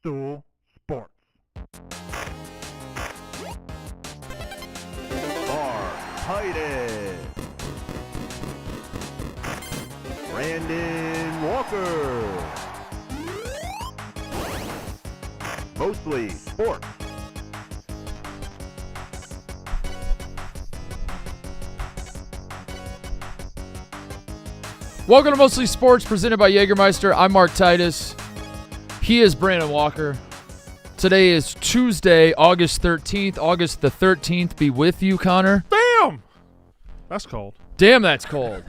Barstool Sports. Titus, Brandon Walker. Mostly Sports. Welcome to Mostly Sports, presented by Jägermeister. I'm Mark Titus. He is Brandon Walker. Today is Tuesday, August 13th. August the 13th be with you, Connor. Damn! That's cold. Damn, that's cold.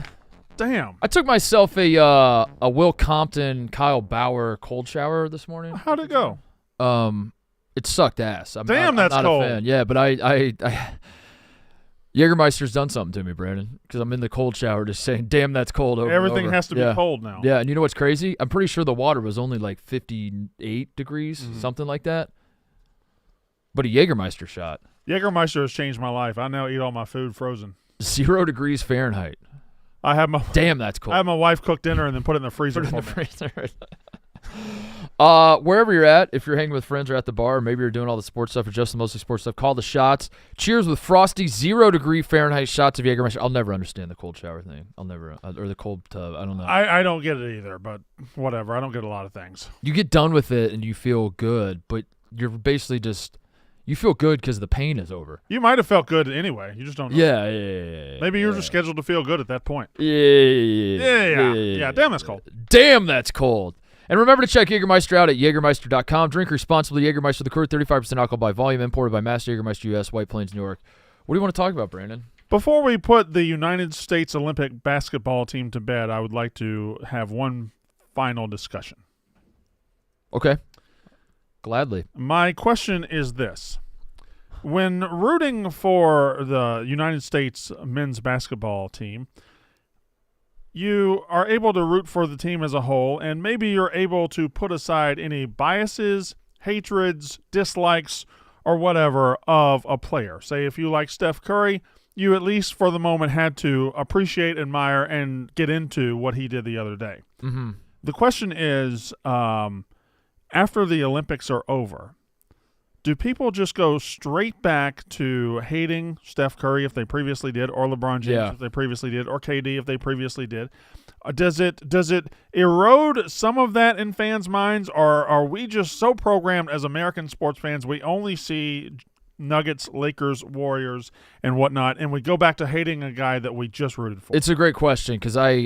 Damn. I took myself a Will Compton, Kyle Bauer cold shower this morning. How'd it go? It sucked ass. I'm Damn, not, that's I'm not cold. a fan. Yeah, but I Jägermeister's done something to me, Brandon, because I'm in the cold shower just saying, damn, that's cold over Everything and over. has to be cold now. Yeah, and you know what's crazy? I'm pretty sure the water was only like 58 degrees, something like that. But a Jägermeister shot. Jägermeister has changed my life. I now eat all my food frozen. 0 degrees Fahrenheit. I have my Damn, that's cold. I have my wife cook dinner and then put it in the freezer. Put it in for the me. freezer. Wherever you're at, if you're hanging with friends or at the bar, or maybe you're doing all the sports stuff or just the mostly sports stuff, call the shots. Cheers with frosty 0 degree Fahrenheit shots of Jägermeister. I'll never understand the cold shower thing. I'll never, or the cold tub. I don't know. I don't get it either, but whatever. I don't get a lot of things. You get done with it and you feel good, but you're basically just, you feel good because the pain is over. You might have felt good anyway. You just don't know. Yeah. Maybe you're just scheduled to feel good at that point. Yeah. Damn, that's cold. Damn, that's cold. And remember to check Jägermeister out at Jägermeister.com. Drink responsibly. Jägermeister, the crew, 35% alcohol by volume, imported by Master Jägermeister U.S., White Plains, New York. What do you want to talk about, Brandon? Before we put the United States Olympic basketball team to bed, I would like to have one final discussion. Okay. Gladly. My question is this. When rooting for the United States men's basketball team, you are able to root for the team as a whole, and maybe you're able to put aside any biases, hatreds, dislikes, or whatever of a player. Say if you like Steph Curry, you at least for the moment had to appreciate, admire, and get into what he did the other day. Mm-hmm. The question is, after the Olympics are over, do people just go straight back to hating Steph Curry if they previously did, or LeBron James if they previously did, or KD if they previously did? Does it erode some of that in fans' minds, or are we just so programmed as American sports fans we only see Nuggets, Lakers, Warriors, and whatnot, and we go back to hating a guy that we just rooted for? It's a great question because I'm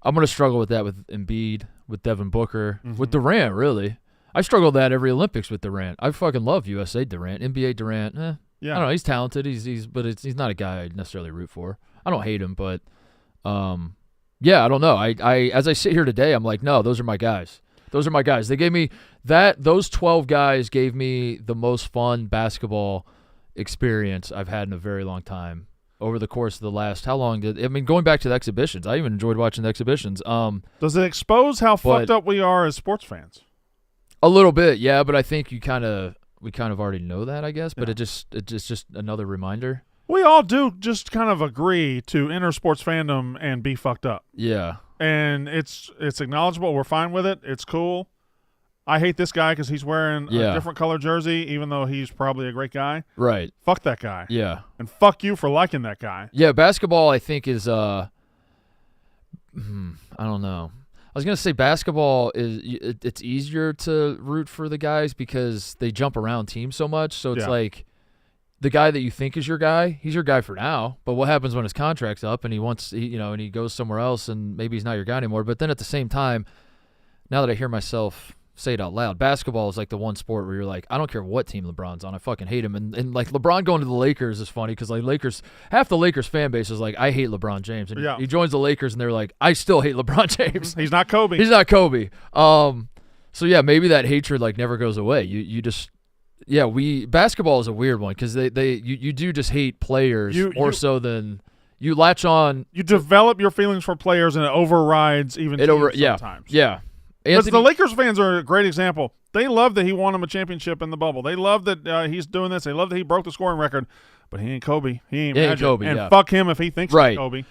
going to struggle with that with Embiid, with Devin Booker, with Durant, really. I struggle with that every Olympics with Durant. I fucking love USA Durant, NBA Durant. Yeah. I don't know. He's talented. He's not a guy I necessarily root for. I don't hate him, but yeah, I don't know. I as I sit here today, I'm like, no, those are my guys. Those are my guys. They gave me those 12 guys gave me the most fun basketball experience I've had in a very long time. Over the course of the last, how long going back to the exhibitions, I even enjoyed watching the exhibitions. Does it expose how fucked up we are as sports fans? A little bit, yeah, but I think we kind of already know that, I guess. But it's just another reminder. We all do just kind of agree to enter sports fandom and be fucked up. Yeah, and it's acknowledgeable. We're fine with it. It's cool. I hate this guy because he's wearing a different color jersey, even though he's probably a great guy. Right. Fuck that guy. Yeah. And fuck you for liking that guy. Yeah, basketball I think is I don't know. I was going to say basketball it's easier to root for the guys because they jump around teams so much. So it's like the guy that you think is your guy, he's your guy for now. But what happens when his contract's up and he goes somewhere else and maybe he's not your guy anymore. But then at the same time, now that I hear myself say it out loud, basketball is like the one sport where you're like, I don't care what team LeBron's on, I fucking hate him. And like LeBron going to the Lakers is funny because like half the Lakers fan base is like, I hate LeBron James. And he joins the Lakers and they're like, I still hate LeBron James. He's not Kobe. He's not Kobe. So yeah, maybe that hatred like never goes away. Basketball is a weird one because you do just hate players so than you latch on. You develop your feelings for players and it overrides even teams sometimes. Yeah. Because the Lakers fans are a great example. They love that he won them a championship in the bubble. They love that he's doing this. They love that he broke the scoring record. But he ain't Kobe. He ain't Magic. Kobe, and fuck him if he thinks he's Kobe.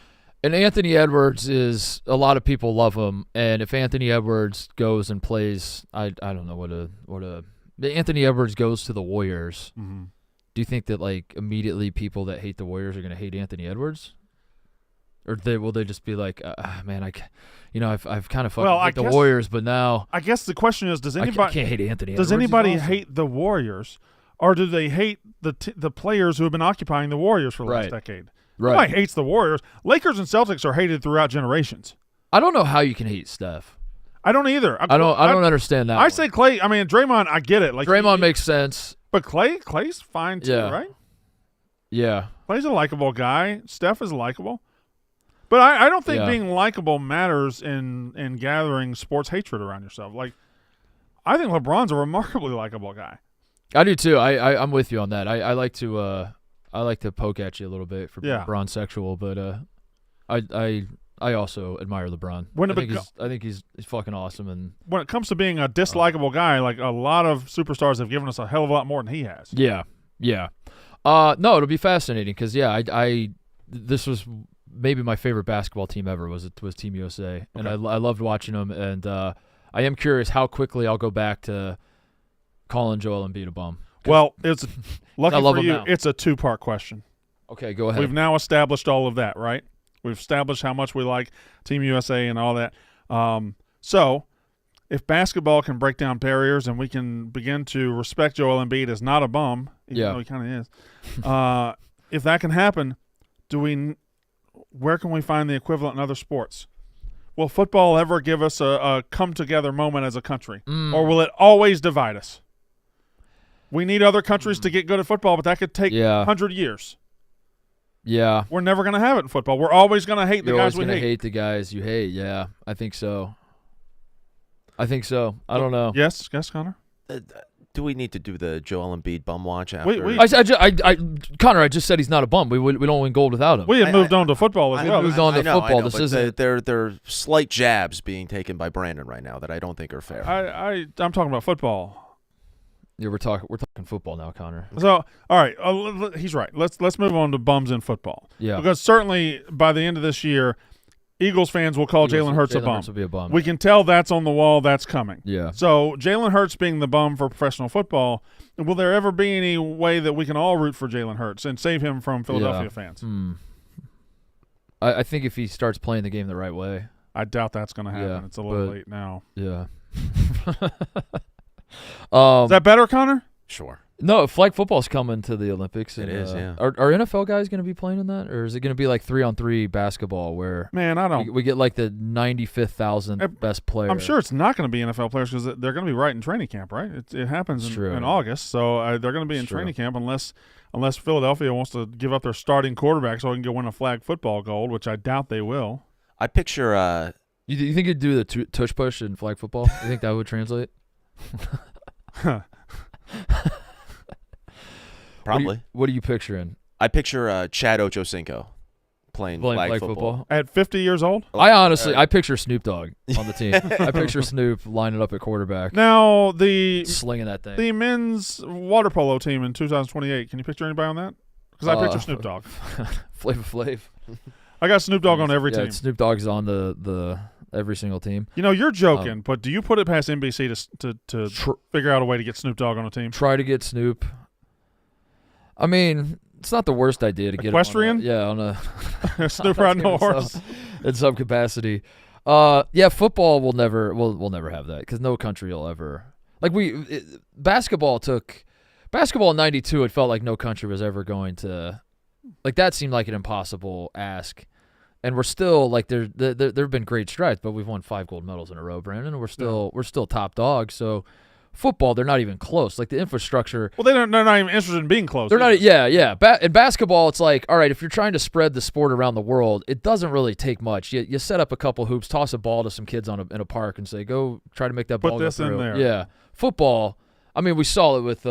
And Anthony Edwards is a lot of people love him, and if Anthony Edwards goes and plays, I don't know what a Anthony Edwards goes to the Warriors. Mm-hmm. Do you think that like immediately people that hate the Warriors are going to hate Anthony Edwards, or will they just be like, man, I've kind of fucking hate the Warriors, but now I guess the question is, does anybody I can't hate Anthony Edwards? Does anybody awesome. hate the Warriors, or do they hate the players who have been occupying the Warriors for the last decade? Right. Nobody hates the Warriors. Lakers and Celtics are hated throughout generations. I don't know how you can hate Steph. I don't either. I don't understand that. I say Clay. I mean, Draymond. I get it. Like Draymond makes sense, but Clay's fine too, right? Yeah. Clay's a likable guy. Steph is likable, but I don't think being likable matters in gathering sports hatred around yourself. Like, I think LeBron's a remarkably likable guy. I do too. I'm with you on that. I like to poke at you a little bit for being LeBron-sexual, but I also admire LeBron. I think he's fucking awesome. And when it comes to being a dislikable guy, like a lot of superstars have given us a hell of a lot more than he has. Yeah. No, it'll be fascinating because this was maybe my favorite basketball team ever was Team USA, and I loved watching them. And I am curious how quickly I'll go back to calling Joel Embiid a bum. Well, it's lucky for you. Now. It's a two-part question. Okay, go ahead. We've now established all of that, right? We've established how much we like Team USA and all that. So, if basketball can break down barriers and we can begin to respect Joel Embiid as not a bum, even though he kind of is, if that can happen, where can we find the equivalent in other sports? Will football ever give us a come-together moment as a country, or will it always divide us? We need other countries to get good at football, but that could take 100 years. Yeah. We're never going to have it in football. We're always going to hate the guys we hate. You're always going to hate the guys you hate. Yeah, I think so. I don't know. Yes, Connor? Do we need to do the Joel Embiid bum watch after? Connor, I just said he's not a bum. We don't win gold without him. We had moved on to football as well. Moved on to football. This isn't. There are slight jabs being taken by Brandon right now that I don't think are fair. I'm talking about football. Yeah, we're talking football now, Connor. So, all right, he's right. Let's move on to bums in football. Yeah, because certainly by the end of this year, Eagles fans will call Jalen Hurts a bum. Hurts will be a bum. We can tell that's on the wall. That's coming. Yeah. So Jalen Hurts being the bum for professional football, will there ever be any way that we can all root for Jalen Hurts and save him from Philadelphia fans? I think if he starts playing the game the right way. I doubt that's going to happen. Yeah, it's a little late now. Yeah. Is that better, Connor? Sure. No, flag football's coming to the Olympics. It is, yeah. Are NFL guys going to be playing in that, or is it going to be like 3-on-3 basketball where we get like the 95th best player? I'm sure it's not going to be NFL players because they're going to be right in training camp, right? It happens in August, so they're going to be in training camp unless Philadelphia wants to give up their starting quarterback so they can go win a flag football gold, which I doubt they will. I picture You think you'd do the tush push in flag football? You think that would translate? Probably. What are you picturing? I picture Chad Ochocinco playing flag football. At 50 years old? I picture Snoop Dogg on the team. I picture Snoop lining up at quarterback. Now, slinging that thing. The men's water polo team in 2028, can you picture anybody on that? Because I picture Snoop Dogg. Flavor Flav. I got Snoop Dogg on every team. Snoop Dogg's on the every single team. You know, you're joking, but do you put it past NBC to figure out a way to get Snoop Dogg on a team? Try to get Snoop. I mean, it's not the worst idea to get equestrian. On a Snoop riding a horse in some capacity. Football will never have that because no country will ever basketball in '92. It felt like no country was ever going to that. Seemed like an impossible ask. And we're still there have been great strides, but we've won 5 gold medals in a row, Brandon, and we're still top dog. So football, they're not even close. Like the infrastructure. Well, they're not even interested in being close. They're not. Yeah. In basketball, it's like, all right, if you're trying to spread the sport around the world, it doesn't really take much. You set up a couple hoops, toss a ball to some kids in a park, and say, go try to make that ball go through. Put this in there. Yeah. Football. I mean, we saw it with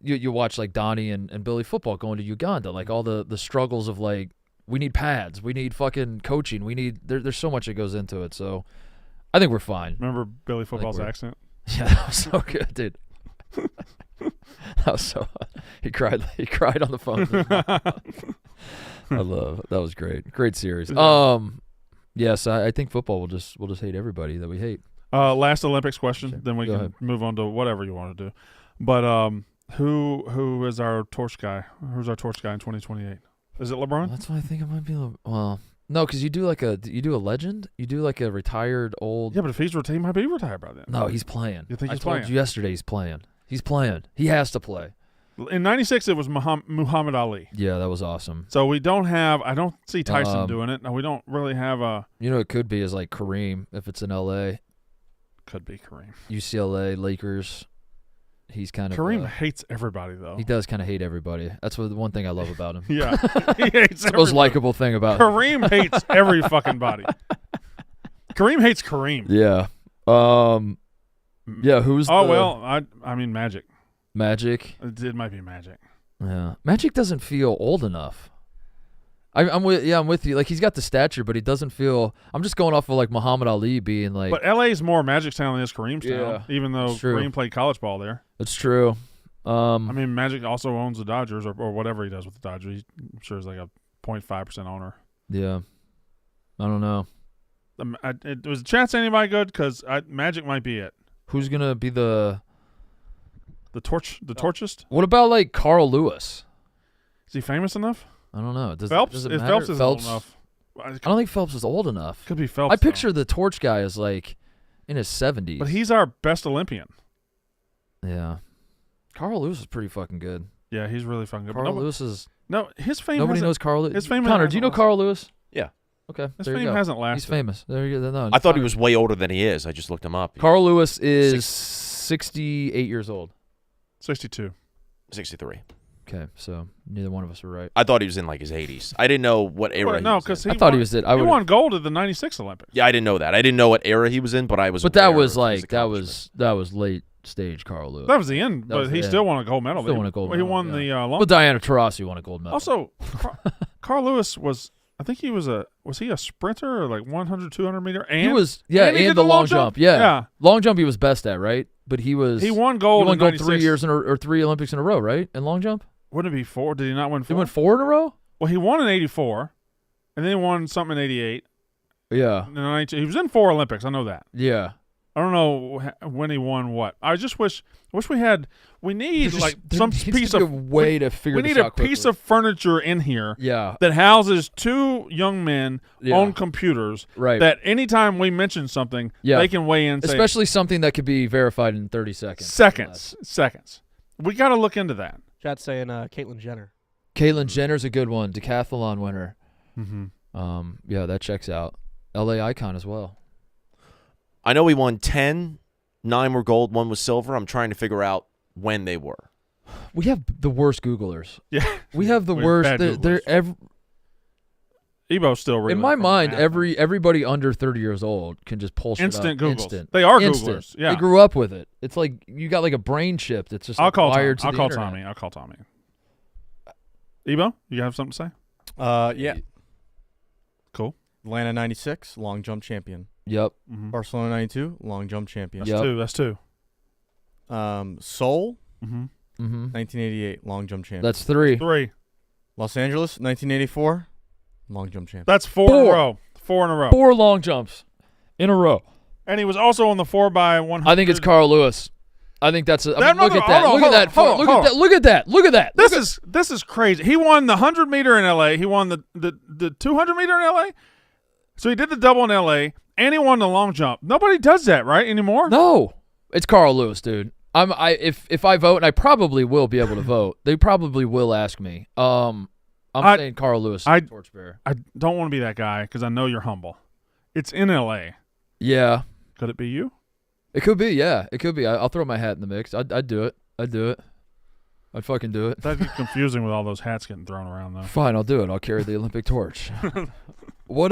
you watch like Donnie and Billy football going to Uganda, like all the struggles of like. We need pads. We need fucking coaching. We need there's so much that goes into it. So I think we're fine. Remember Billy Football's accent? Yeah, that was so good, dude. That was so. He cried on the phone. That was great series. Yes, I think football will just hate everybody that we hate. Last Olympics question, Sure. then we Go can ahead. move on to whatever you want to do. But who is our torch guy? Who's our torch guy in 2028? Is it LeBron? That's why I think it might be. Well, no, because you do a legend. You do like a retired old. Yeah, but if he's retired, he might be retired by then. No, he's playing. You think I he's told playing? you yesterday he's playing. He's playing. He has to play. In '96, it was Muhammad Ali. Yeah, that was awesome. So we don't have. I don't see Tyson doing it. No, we don't really have a. You know, it could be is like Kareem if it's in L.A. Could be Kareem. UCLA, Lakers. He's kind of Kareem hates everybody though. he does kind of hate everybody. That's the one thing I love about him. Yeah, he hates It's the most everybody. likable thing about him. Kareem hates every fucking body. Kareem hates Kareem. Yeah. Yeah. Who's? Oh the well, I mean Magic. Magic. It might be Magic. Yeah. Magic doesn't feel old enough. I'm with you. Like he's got the stature, but he doesn't feel. I'm just going off of like Muhammad Ali being like. But LA's more Magic's town than it is Kareem's town, Yeah, even though it's true. Kareem played college ball there. It's true. I mean, Magic also owns the Dodgers or whatever he does with the Dodgers. I'm sure he's like a 0.5% owner. Yeah. I don't know. It was a chance anybody good because Magic might be it. Who's gonna be the torchist? What about like Carl Lewis? Is he famous enough? I don't know. Phelps? Does it If matter? Phelps isn't old enough. I don't think Phelps is old enough. Could be Phelps. I though. picture the torch guy as like in his 70s. But he's our best Olympian. Yeah. Carl Lewis is pretty fucking good. Yeah, he's really fucking good. Carl Lewis is. No, his fame. Nobody hasn't- knows Carl Lewis. his fame Connor, hasn't do you know lasted. Carl Lewis? Yeah. Okay. His there you fame go. hasn't He's lasted. famous. There you go. No, I thought he was way older than he is. I just looked him up. Carl Lewis is 68 years old. 62. 63. Okay, so neither one of us were right. I thought he was in like his 80s. I didn't know what era. No, he was because in. I thought he was it. I He would. won gold at the '96 Olympics. Yeah, I didn't know that. I didn't know what era he was in, but I was. But that aware was of his like that accomplishments. was late stage Carl Lewis. That was the end, That was but he the still end. won a gold medal. Still won a gold He medal, won yeah. the long. Well, Diana Taurasi won a gold medal. Also, Carl Lewis was. I think he was he a sprinter or like 100, 200 meter? And he was and he did the long jump. Yeah. Yeah. Long jump he was best at, right? But he was He won gold. He won in gold 96. 3 years or 3 Olympics in a row, right? In long jump? Wouldn't it be 4? Did he not win 4? He won 4 in a row? Well, he won in '84, and then he won something in '88. Yeah. And in 92. He was in 4 Olympics. I know that. Yeah. I don't know when he won what. I just wish we had. We need There's like just- some there needs piece to be of a way to figure We this need a out piece quickly. of furniture in here Yeah. that houses 2 young men Yeah. on computers. Right. That anytime we mention something, Yeah. they can weigh in. And say, Especially something that could be verified in 30 seconds. seconds. We got to look into that. Chat's saying Caitlyn Jenner. Caitlyn Jenner's a good one. Decathlon winner. Mm-hmm. Yeah, that checks out. LA icon as well. I know he won 10. 9 were gold. 1 was silver. I'm trying to figure out when they were. We have the worst Googlers. Yeah. We have the We have worst. bad They're Googlers. Ebo's still reeling in my from mind, what happened. everybody under 30 years old can just pull shit Instant up. Googles. Instant. They are Instant. Googlers. Yeah. They grew up with it. It's like you got like a brain chip that's just I'll like call wired Tommy. to the Tommy. internet. I'll call Tommy. Ebo, you have something to say? Yeah. Cool. Atlanta 96, long jump champion. Yep. Mm-hmm. Barcelona 92, long jump champion. That's Yep. 2. That's 2. Seoul, Mm-hmm. Mm-hmm. 1988, long jump champion. That's 3. 3. Los Angeles, 1984, long jump champion. That's 4 in a 4. row. 4 in a row. 4 long jumps in a row. And he was also on the 4x100. I think it's Carl Lewis. I think that's. I mean, look at that. hold Look on, at that. hold on, Look hold at that. Look at that. Look at that. This is crazy. He won the 100 meter in LA. He won the 200 meter in LA. So he did the double in LA, and he won the long jump. Nobody does that, right, anymore? No, it's Carl Lewis, dude. If I vote, and I probably will be able to vote. They probably will ask me. I'm saying Carl Lewis, torchbearer. I don't want to be that guy because I know you're humble. It's in LA. Yeah, Could it be you? it could be. Yeah, it could be. I'll throw my hat in the mix. I'd do it. I'd fucking do it. That'd be confusing with all those hats getting thrown around, though. Fine, I'll do it. I'll carry the Olympic torch. What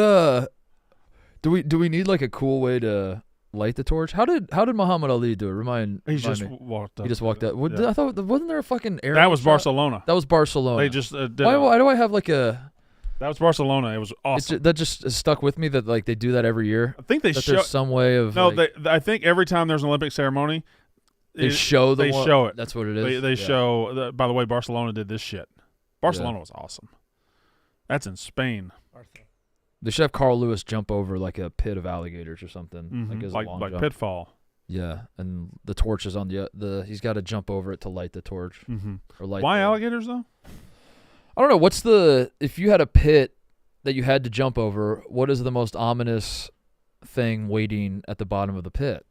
do we need like a cool way to light the torch? How did Muhammad Ali do it? Remind He just me. walked up. He just walked out. Yeah. I thought wasn't there a fucking air? That was shot? Barcelona. That was Barcelona. They just did why do I have like a? That was Barcelona. It was awesome. That just is stuck with me that like they do that every year. I think they That show. there's some way of No, like, I think every time there's an Olympic ceremony, they show the they one- show it. That's what it is. They Yeah. show. By the way, Barcelona did this shit. Barcelona was awesome. That's in Spain. They should have Carl Lewis jump over like a pit of alligators or something. Like, as a long like jump. Pitfall. Yeah, and the torch is on the. He's got to jump over it to light the torch. Mm-hmm. Or light. Why alligators though? I don't know. If you had a pit that you had to jump over, what is the most ominous thing waiting at the bottom of the pit?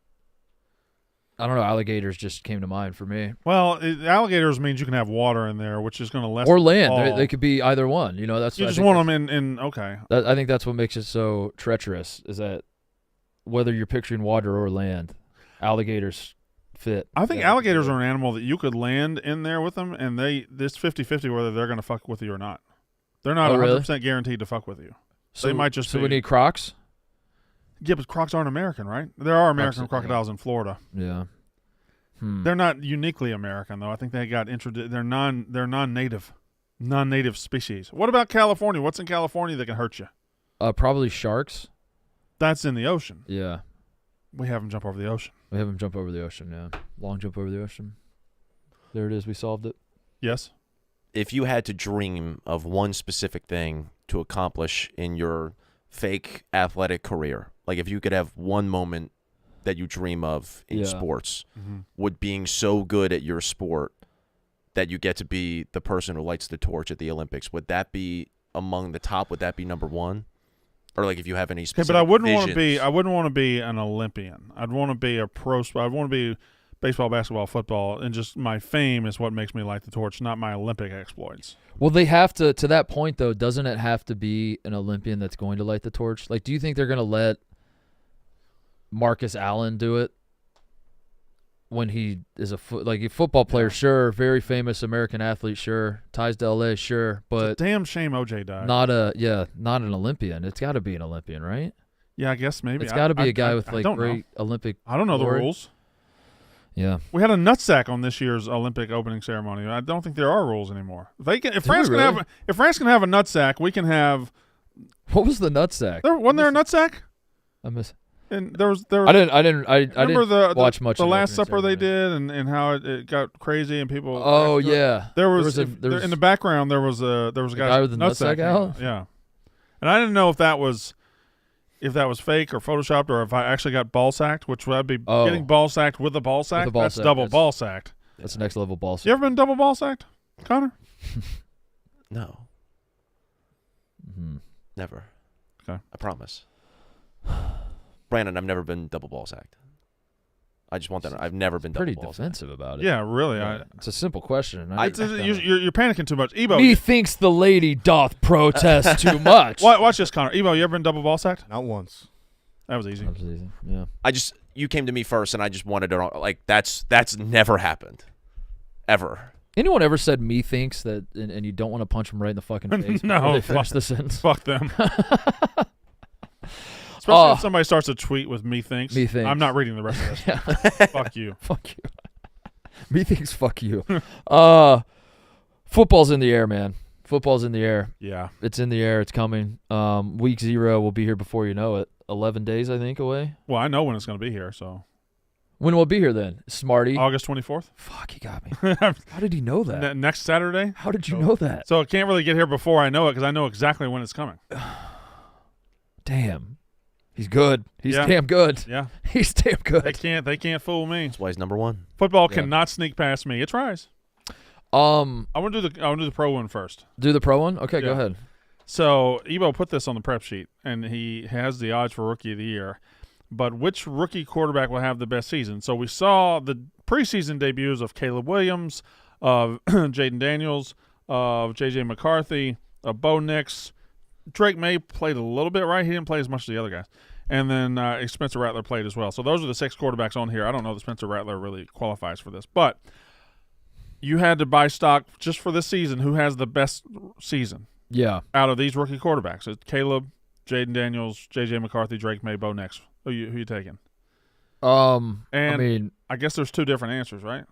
I don't know. Alligators just came to mind for me. Well, alligators means you can have water in there, which is going to lessen Or land. the fall. They could be either one. You know, that's You what just want them in. Okay. I think that's what makes it so treacherous. Is that whether you're picturing water or land, alligators fit. I think Yeah. alligators are an animal that you could land in there with them, and this 50-50 whether they're going to fuck with you or not. They're not 100% guaranteed to fuck with you. They might just. So we need Crocs. Yeah, but crocs aren't American, right? There are American Crocs, crocodiles in Florida. Yeah. They're not uniquely American though. I think they got introduced. They're non-native species. What about California? What's in California that can hurt you? Probably sharks. That's in the ocean. Yeah. We have them jump over the ocean. We have them jump over the ocean. Yeah. Long jump over the ocean. There it is. We solved it. Yes. If you had to dream of one specific thing to accomplish in your fake athletic career, like if you could have one moment that you dream of in sports, would being so good at your sport that you get to be the person who lights the torch at the Olympics, would that be among the top? Would that be number one? Or like if you have any specific but I wouldn't want visions? to be an Olympian. I'd want to be a pro. I'd want to be baseball, basketball, football, and just my fame is what makes me light the torch, not my Olympic exploits. Well, they have to that point, though, doesn't it have to be an Olympian that's going to light the torch? Like, do you think they're going to let Marcus Allen do it when he is a football player? Sure. Very famous American athlete, sure. Ties to L.A., sure. But it's a damn shame OJ died. not an Olympian. It's got to be an Olympian, right? Yeah, I guess maybe. It's got to be a guy with I don't great know. Olympic I don't know glory. the rules. Yeah. We had a nutsack on this year's Olympic opening ceremony. I don't think there are rules anymore. If France can have a nutsack, we can have. What was the nutsack? Wasn't there a nutsack? I miss. And there was. I didn't watch much. The of Last opening Supper they ceremony. did, and how it got crazy and people. Oh yeah. There was in the background. There was a guy with the nutsack out. Yeah, and I didn't know if that was fake or photoshopped, or if I actually got ball sacked, which would be getting ball sacked with a ball sack. That's double ball sacked. That's next level ball sack. You ever been double ball sacked, Connor? No. Never. Okay. I promise. Brandon, I've never been double ball sacked. I just want that. I've never been double Pretty ball sacked. defensive about it. Yeah, really. It's a simple question. You're panicking too much, Ebo. Methinks the lady doth protest too much. Watch this, Connor. Ebo, you ever been double ball sacked? Not once. That was easy. Yeah. You came to me first, and I just wanted to that's never happened, ever. Anyone ever said methinks that, and you don't want to punch them right in the fucking face? No, before they finish the sentence. Fuck them. Especially if somebody starts a tweet with methinks. Methinks. I'm not reading the rest of this. Fuck you. Fuck you. Methinks fuck you. Football's in the air, man. Football's in the air. Yeah. It's in the air. It's coming. Week 0 will be here before you know it. 11 days, I think, away. Well, I know when it's going to be here, so. When will it be here then? Smarty. August 24th. Fuck, he got me. How did he know that? Next Saturday. How did you know that? So it can't really get here before I know it because I know exactly when it's coming. Damn. He's good. He's Yeah. damn good. Yeah. He's damn good. They can't fool me. That's why he's number one. Football Yeah. cannot sneak past me. It's Rise. I want to do the pro one first. Do the pro one? Okay, go Yeah. ahead. So Ebo put this on the prep sheet, and he has the odds for Rookie of the Year. But which rookie quarterback will have the best season? So we saw the preseason debuts of Caleb Williams, of Jaden Daniels, of J.J. McCarthy, of Bo Nix. Drake May played a little bit, right? He didn't play as much as the other guys. And then Spencer Rattler played as well. So those are the 6 quarterbacks on here. I don't know that Spencer Rattler really qualifies for this. But you had to buy stock just for this season. Who has the best season Yeah. out of these rookie quarterbacks? It's Caleb, Jaden Daniels, J.J. McCarthy, Drake May, Bo Nix. Who you taking? And And I mean, I guess there's 2 different answers, right?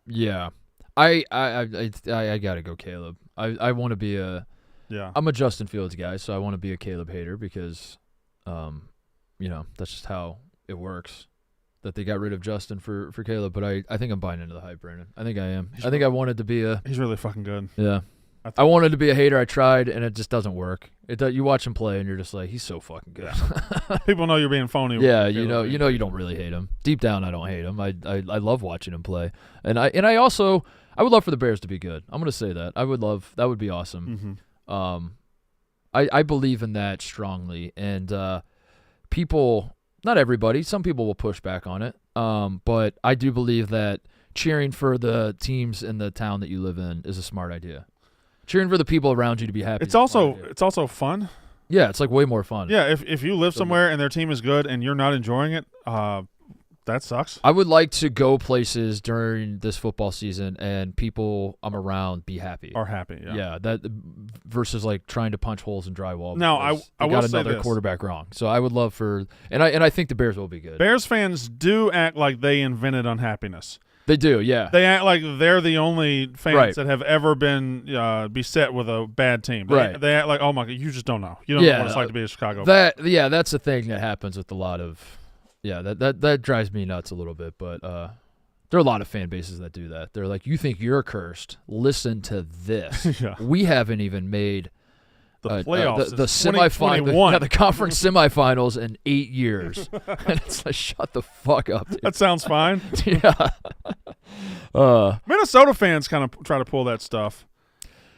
yeah. I gotta go Caleb. I want to be Yeah. I'm a Justin Fields guy, so I want to be a Caleb hater because, that's just how it works. That they got rid of Justin for Caleb, but I think I'm buying into the hype, Brandon. I think I am. I think I wanted to be He's really fucking good. yeah. I wanted to be a hater. I tried, and it just doesn't work. You watch him play, and you're just like, he's so fucking good. People know you're being phony. Yeah, you know you don't really hate him. Deep down, I don't hate him. I love watching him play, and I also would love for the Bears to be good. I'm gonna say that. That would be awesome. Mm-hmm. I believe in that strongly, and people, not everybody, some people will push back on it. But I do believe that cheering for the teams in the town that you live in is a smart idea. Cheering for the people around you to be happy. It's also fun. Yeah, it's like way more fun. Yeah, if you live somewhere and their team is good and you're not enjoying it, that sucks. I would like to go places during this football season and people I'm around be happy. Are happy, yeah. Yeah, that versus like trying to punch holes in drywall. Now, I will got say another this. quarterback wrong. So I would love for and I think the Bears will be good. Bears fans do act like they invented unhappiness. They do, yeah. They act like they're the only fans Right. that have ever been beset with a bad team. Right. They act like, oh my God, you just don't know. You don't know what it's like to be a Chicago fan. That's the thing that happens with a lot of that drives me nuts a little bit, but there are a lot of fan bases that do that. They're like, you think you're cursed? Listen to this. Yeah. We haven't even made The playoffs, the semifinals, 2021. the conference semifinals in 8 years, and it's like, shut the fuck up, dude. That sounds fine. Yeah. Minnesota fans kind of try to pull that stuff,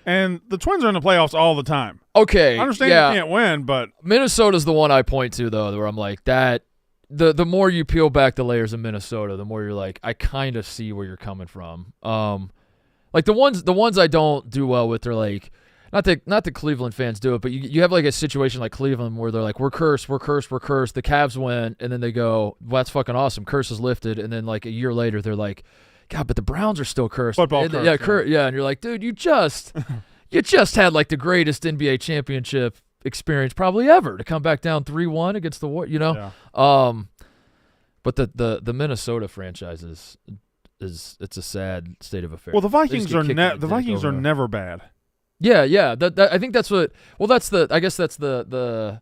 and the Twins are in the playoffs all the time. Okay. I understand yeah. you can't win, but Minnesota's the one I point to though, where I'm like that. The more you peel back the layers of Minnesota, the more you're like, I kind of see where you're coming from. Like the ones I don't do well with, they're like. Not that Cleveland fans do it, but you have like a situation like Cleveland where they're like, we're cursed. The Cavs win, and then they go, well, that's fucking awesome. Curse is lifted, and then like a year later, they're like, God, but the Browns are still cursed. Football cursed, yeah, and you're like, dude, you just had like the greatest NBA championship experience probably ever to come back down 3-1 against the War, Yeah. But the Minnesota franchise is it's a sad state of affairs. Well, the Vikings They just get kicked in are the dick over. never bad. Yeah. That I think that's what. Well, I guess that's the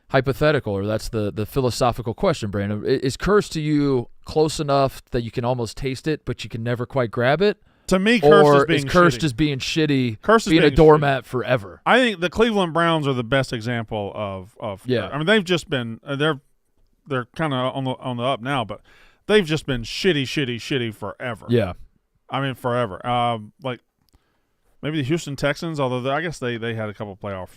hypothetical, or that's the philosophical question, Brandon. Is cursed to you close enough that you can almost taste it, but you can never quite grab it? To me, Or cursed is is cursed shitty. just being shitty, Cursed is being a being doormat forever? I think the Cleveland Browns are the best example of Yeah. I mean, they've just been they're kind of on the up now, but they've just been shitty forever. Yeah. I mean, forever. Like maybe the Houston Texans, although I guess they had a couple playoff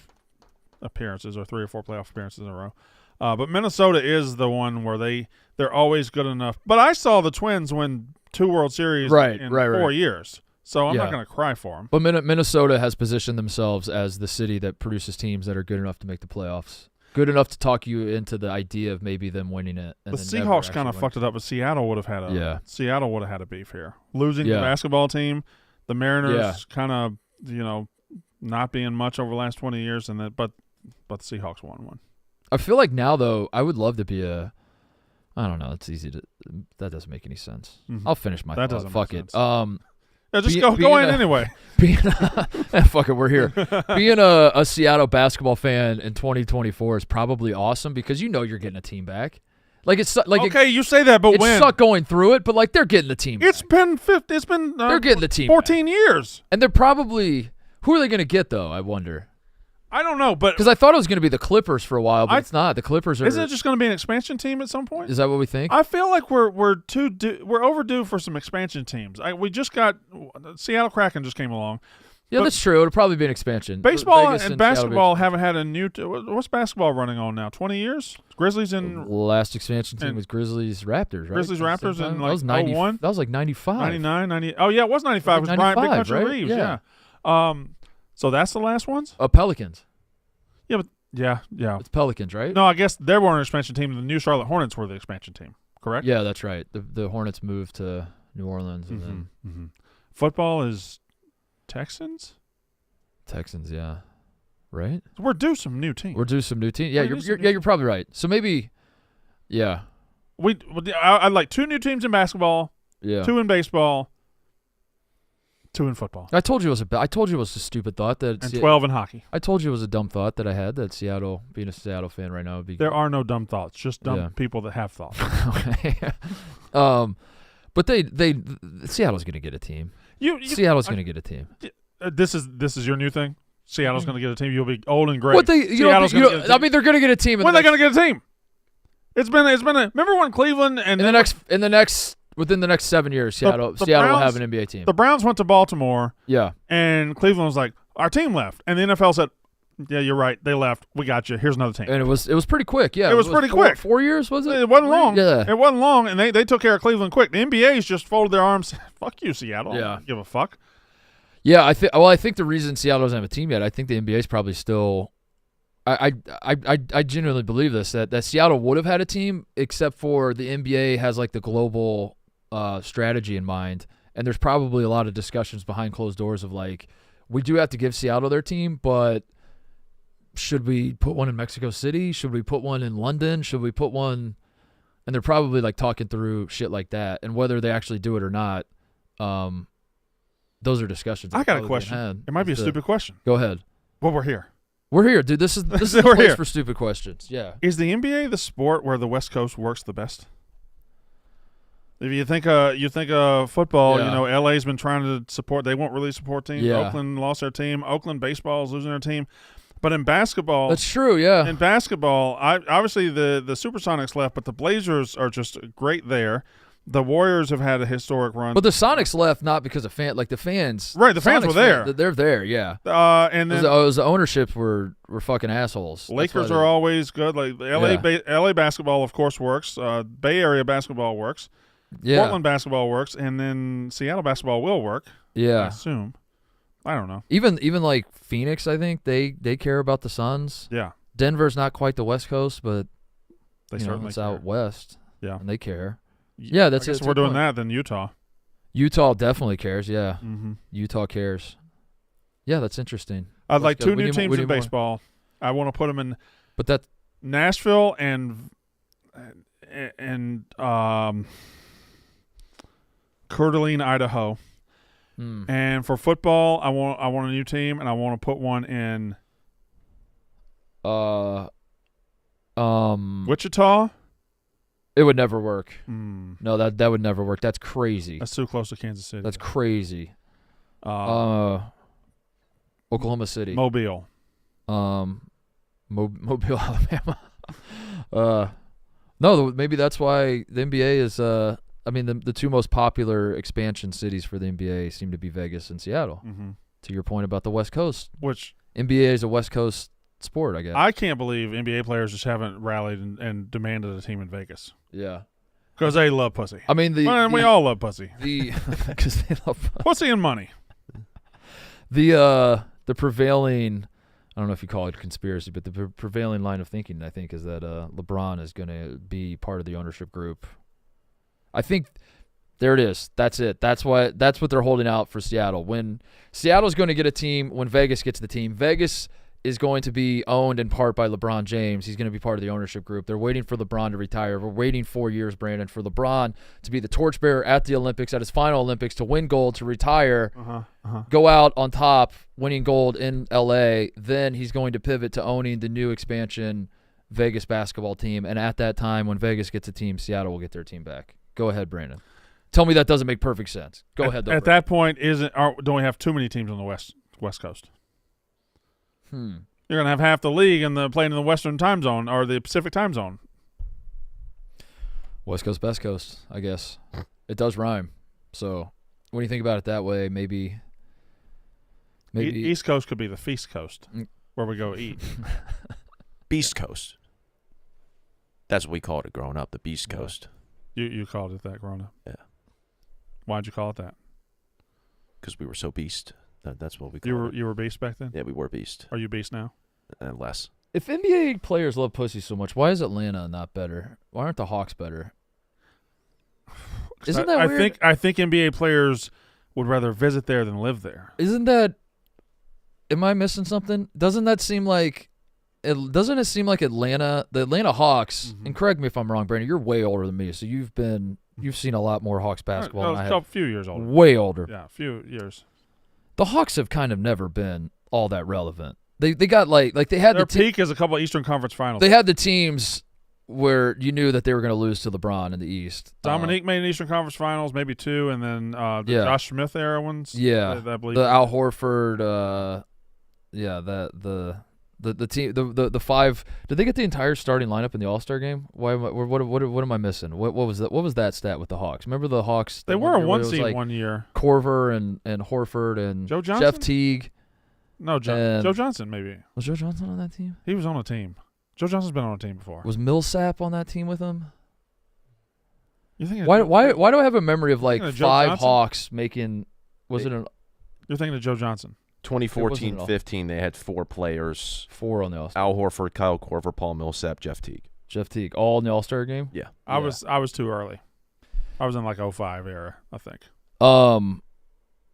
appearances or 3 or 4 playoff appearances in a row. But Minnesota is the one where they're always good enough. But I saw the Twins win 2 World Series in 4 years, so I'm not going to cry for them. But Minnesota has positioned themselves as the city that produces teams that are good enough to make the playoffs. Good enough to talk you into the idea of maybe them winning it. And The then never Seahawks kind of actually fucked it up, but Seattle would have had a beef here. Losing the Yeah. basketball team, the Mariners Yeah. kind of not being much over the last 20 years, and but the Seahawks won one. I feel like now though, I would love to be a. I don't know. It's easy to. That doesn't make any sense. Mhm. I'll finish my That thought. doesn't Fuck make it. sense. Yeah, just being go in a- anyway. Being fuck it, we're here. Being a Seattle basketball fan in 2024 is probably awesome because you're getting a team back. Like it's like Okay, you say that, but it when? sucked going through it, but like they're getting the team. It's back. been 50. It's been They're getting the team 14 years. and they're probably who are they going to get though? I wonder I don't know, but because I thought it was going to be the Clippers for a while, but I- it's not. The Clippers are. isn't it just going to be an expansion team at some point? Is that what we think? I feel like we're overdue for some expansion teams. We just got Seattle Kraken just came along. Yeah, but- that's true. It'll probably be an expansion. Baseball Vegas and Seattle will be basketball haven't had a new. What's basketball running on now? 20 years. Grizzlies The in last expansion team and- was Grizzlies Raptors, right? Grizzlies At the Raptors same time? in, that like, was 90, 01? That was like 95. 99, 90. Oh yeah, it was 95. It was Like Bryant Big 95, Country right? Reeves. Yeah. Yeah. So that's the last ones. Pelicans. Yeah. It's Pelicans, right? No, I guess they were an expansion team. The new Charlotte Hornets were the expansion team. Correct. Yeah, that's right. The Hornets moved to New Orleans and then Mm-hmm. Football is Texans. Texans. Yeah, right. We're due some new teams. We're due some new teams. Yeah, We're due some new you're probably right. So maybe, yeah, I'd like 2 new teams in basketball, yeah. 2 in baseball, 2 in football, I told you it was a stupid thought that and 12 in hockey. I told you it was a dumb thought that I had that Seattle, being a Seattle fan right now, would be There are no dumb thoughts, just dumb Yeah. people that have thoughts. okay. But Seattle's going to get a team. You Seattle's going to get a team. this is your new thing. Seattle's going to get a team. You'll be old and great. What they? Seattle's gonna get a team. I mean, they're going to get a team. When are they going to get a team? It's been a. Remember when Cleveland and within the next 7 years, Seattle will have an NBA team. The Browns went to Baltimore. Yeah. And Cleveland was like, our team left, and the NFL said, yeah, you're right. They left. We got you. Here's another team. And it was pretty quick. Yeah. It was pretty quick. 4 years, was it? It wasn't long. Yeah. It wasn't long, and they took care of Cleveland quick. The NBA's just folded their arms. Fuck you, Seattle. Yeah. I don't give a fuck. Yeah, I think the reason Seattle doesn't have a team yet, I think the NBA's probably still. I genuinely believe this that Seattle would have had a team, except for the NBA has like the global strategy in mind, and there's probably a lot of discussions behind closed doors of like, we do have to give Seattle their team, but should we put one in Mexico City? Should we put one in London? Should we put one? And they're probably like talking through shit like that, and whether they actually do it or not. Those are discussions. I got a question. It might be a stupid question. Go ahead. Well, we're here. We're here, dude. This is the place for stupid questions. Yeah. Is the NBA the sport where the West Coast works the best? If you think of football, LA's been trying to support. They won't really support teams. Yeah. Oakland lost their team. Oakland baseball is losing their team. But in basketball, that's true. Yeah. In basketball, obviously the Supersonics left, but the Blazers are just great there. The Warriors have had a historic run. But the Sonics left not because of the fans. Right, the fans were there. They're there, yeah. And then it was the ownerships were fucking assholes. Lakers are always good. Like LA basketball, of course, works. Bay Area basketball works. Yeah. Portland basketball works, and then Seattle basketball will work. Yeah. I assume. I don't know. Even like Phoenix, I think they care about the Suns. Yeah. Denver's not quite the West Coast, but it's out west. Yeah. And they care. Yeah, that's it. If we're doing that, then Utah. Utah definitely cares, yeah. Mm-hmm. Utah cares. Yeah, that's interesting. I'd like two new teams in baseball. I want to put them in Nashville and Coeur d'Alene, Idaho. And for football, I want a new team, and I want to put one in Wichita. It would never work. No, that would never work. That's crazy. That's too close to Kansas City. That's crazy. Oklahoma City. Mobile. Mobile, Alabama. No, maybe that's why the NBA is. The two most popular expansion cities for the NBA seem to be Vegas and Seattle. Mm-hmm. To your point about the West Coast, which NBA is a West Coast sport, I guess. I can't believe NBA players just haven't rallied and demanded a team in Vegas. Yeah. Because they love pussy. I mean, we all love pussy. Because they love pussy and money. The prevailing, I don't know if you call it conspiracy, but the prevailing line of thinking, I think, is that LeBron is going to be part of the ownership group. I think there it is. That's it. That's what they're holding out for Seattle. When Seattle's going to get a team, when Vegas gets the team, Vegas is going to be owned in part by LeBron James. He's going to be part of the ownership group. They're waiting for LeBron to retire. We're waiting 4 years, Brandon, for LeBron to be the torchbearer at the Olympics, at his final Olympics, to win gold, to retire, go out on top, winning gold in L.A. Then he's going to pivot to owning the new expansion Vegas basketball team. And at that time, when Vegas gets a team, Seattle will get their team back. Go ahead, Brandon. Tell me that doesn't make perfect sense. Go ahead, though. At that point, don't we have too many teams on the West Coast? You're going to have half the league playing in the Western time zone or the Pacific time zone. West Coast, Best Coast, I guess. It does rhyme. So when you think about it that way, maybe East Coast could be the Feast Coast, where we go eat. Beast Coast. That's what we called it growing up, the Beast Coast. You called it that growing up? Yeah. Why'd you call it that? Because we were so beast. That's what we called it. You were beast back then? Yeah, we were beast. Are you beast now? Less. If NBA players love pussy so much, why is Atlanta not better? Why aren't the Hawks better? Isn't that weird? I think NBA players would rather visit there than live there. Isn't that? Am I missing something? Doesn't it seem like Atlanta, the Atlanta Hawks? And correct me if I'm wrong, Brandon. You're way older than me, so you've seen a lot more Hawks basketball than I have. A few years older. Way older. Yeah, a few years. The Hawks have kind of never been all that relevant. They got like they had their the peak is a couple of Eastern Conference Finals. They had the teams where you knew that they were going to lose to LeBron in the East. Dominique made an Eastern Conference Finals, maybe 2, and then the Josh Smith era ones. Yeah, I believe the Al Horford. The team, the 5. Did they get the entire starting lineup in the All-Star game? What am I missing? What was that? What was that stat with the Hawks? Remember the Hawks? They were a 1 seed like 1 year. Corver and Horford and Joe Johnson? Jeff Teague. No, Joe Johnson maybe. Was Joe Johnson on that team? He was on a team. Joe Johnson's been on a team before. Was Millsap on that team with him? You think Why do I have a memory of like 5 Johnson? Hawks making? Was it an You're thinking of Joe Johnson. 2014-15, they had 4 players. 4 on the All-Star? Al Horford, Kyle Korver, Paul Millsap, Jeff Teague. Jeff Teague, all in the All-Star game? Yeah. I was too early. I was in like 05 era, I think.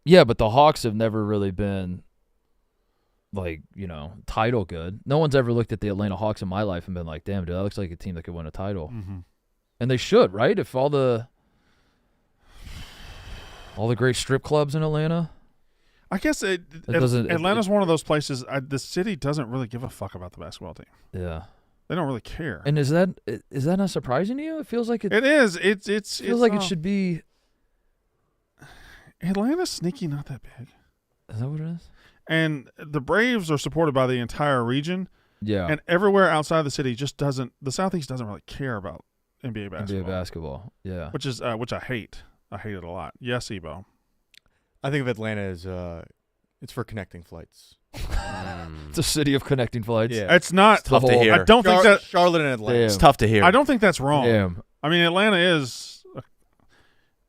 Yeah, but the Hawks have never really been like, title good. No one's ever looked at the Atlanta Hawks in my life and been like, damn, dude, that looks like a team that could win a title. Mm-hmm. And they should, right? If all the great strip clubs in Atlanta. I guess Atlanta's one of those places. The city doesn't really give a fuck about the basketball team. Yeah, they don't really care. And is that not surprising to you? It feels like it. It is. It feels like it should be. Atlanta's sneaky, not that big. Is that what it is? And the Braves are supported by the entire region. Yeah. And everywhere outside the city just doesn't. The Southeast doesn't really care about NBA basketball. NBA basketball. Yeah. Which I hate. I hate it a lot. Yes, Ebo. I think of Atlanta as it's for connecting flights. It's a city of connecting flights. Yeah. It's not. It's tough to hear. I don't think that Charlotte and Atlanta. Damn. It's tough to hear. I don't think that's wrong. Damn. I mean, Atlanta is a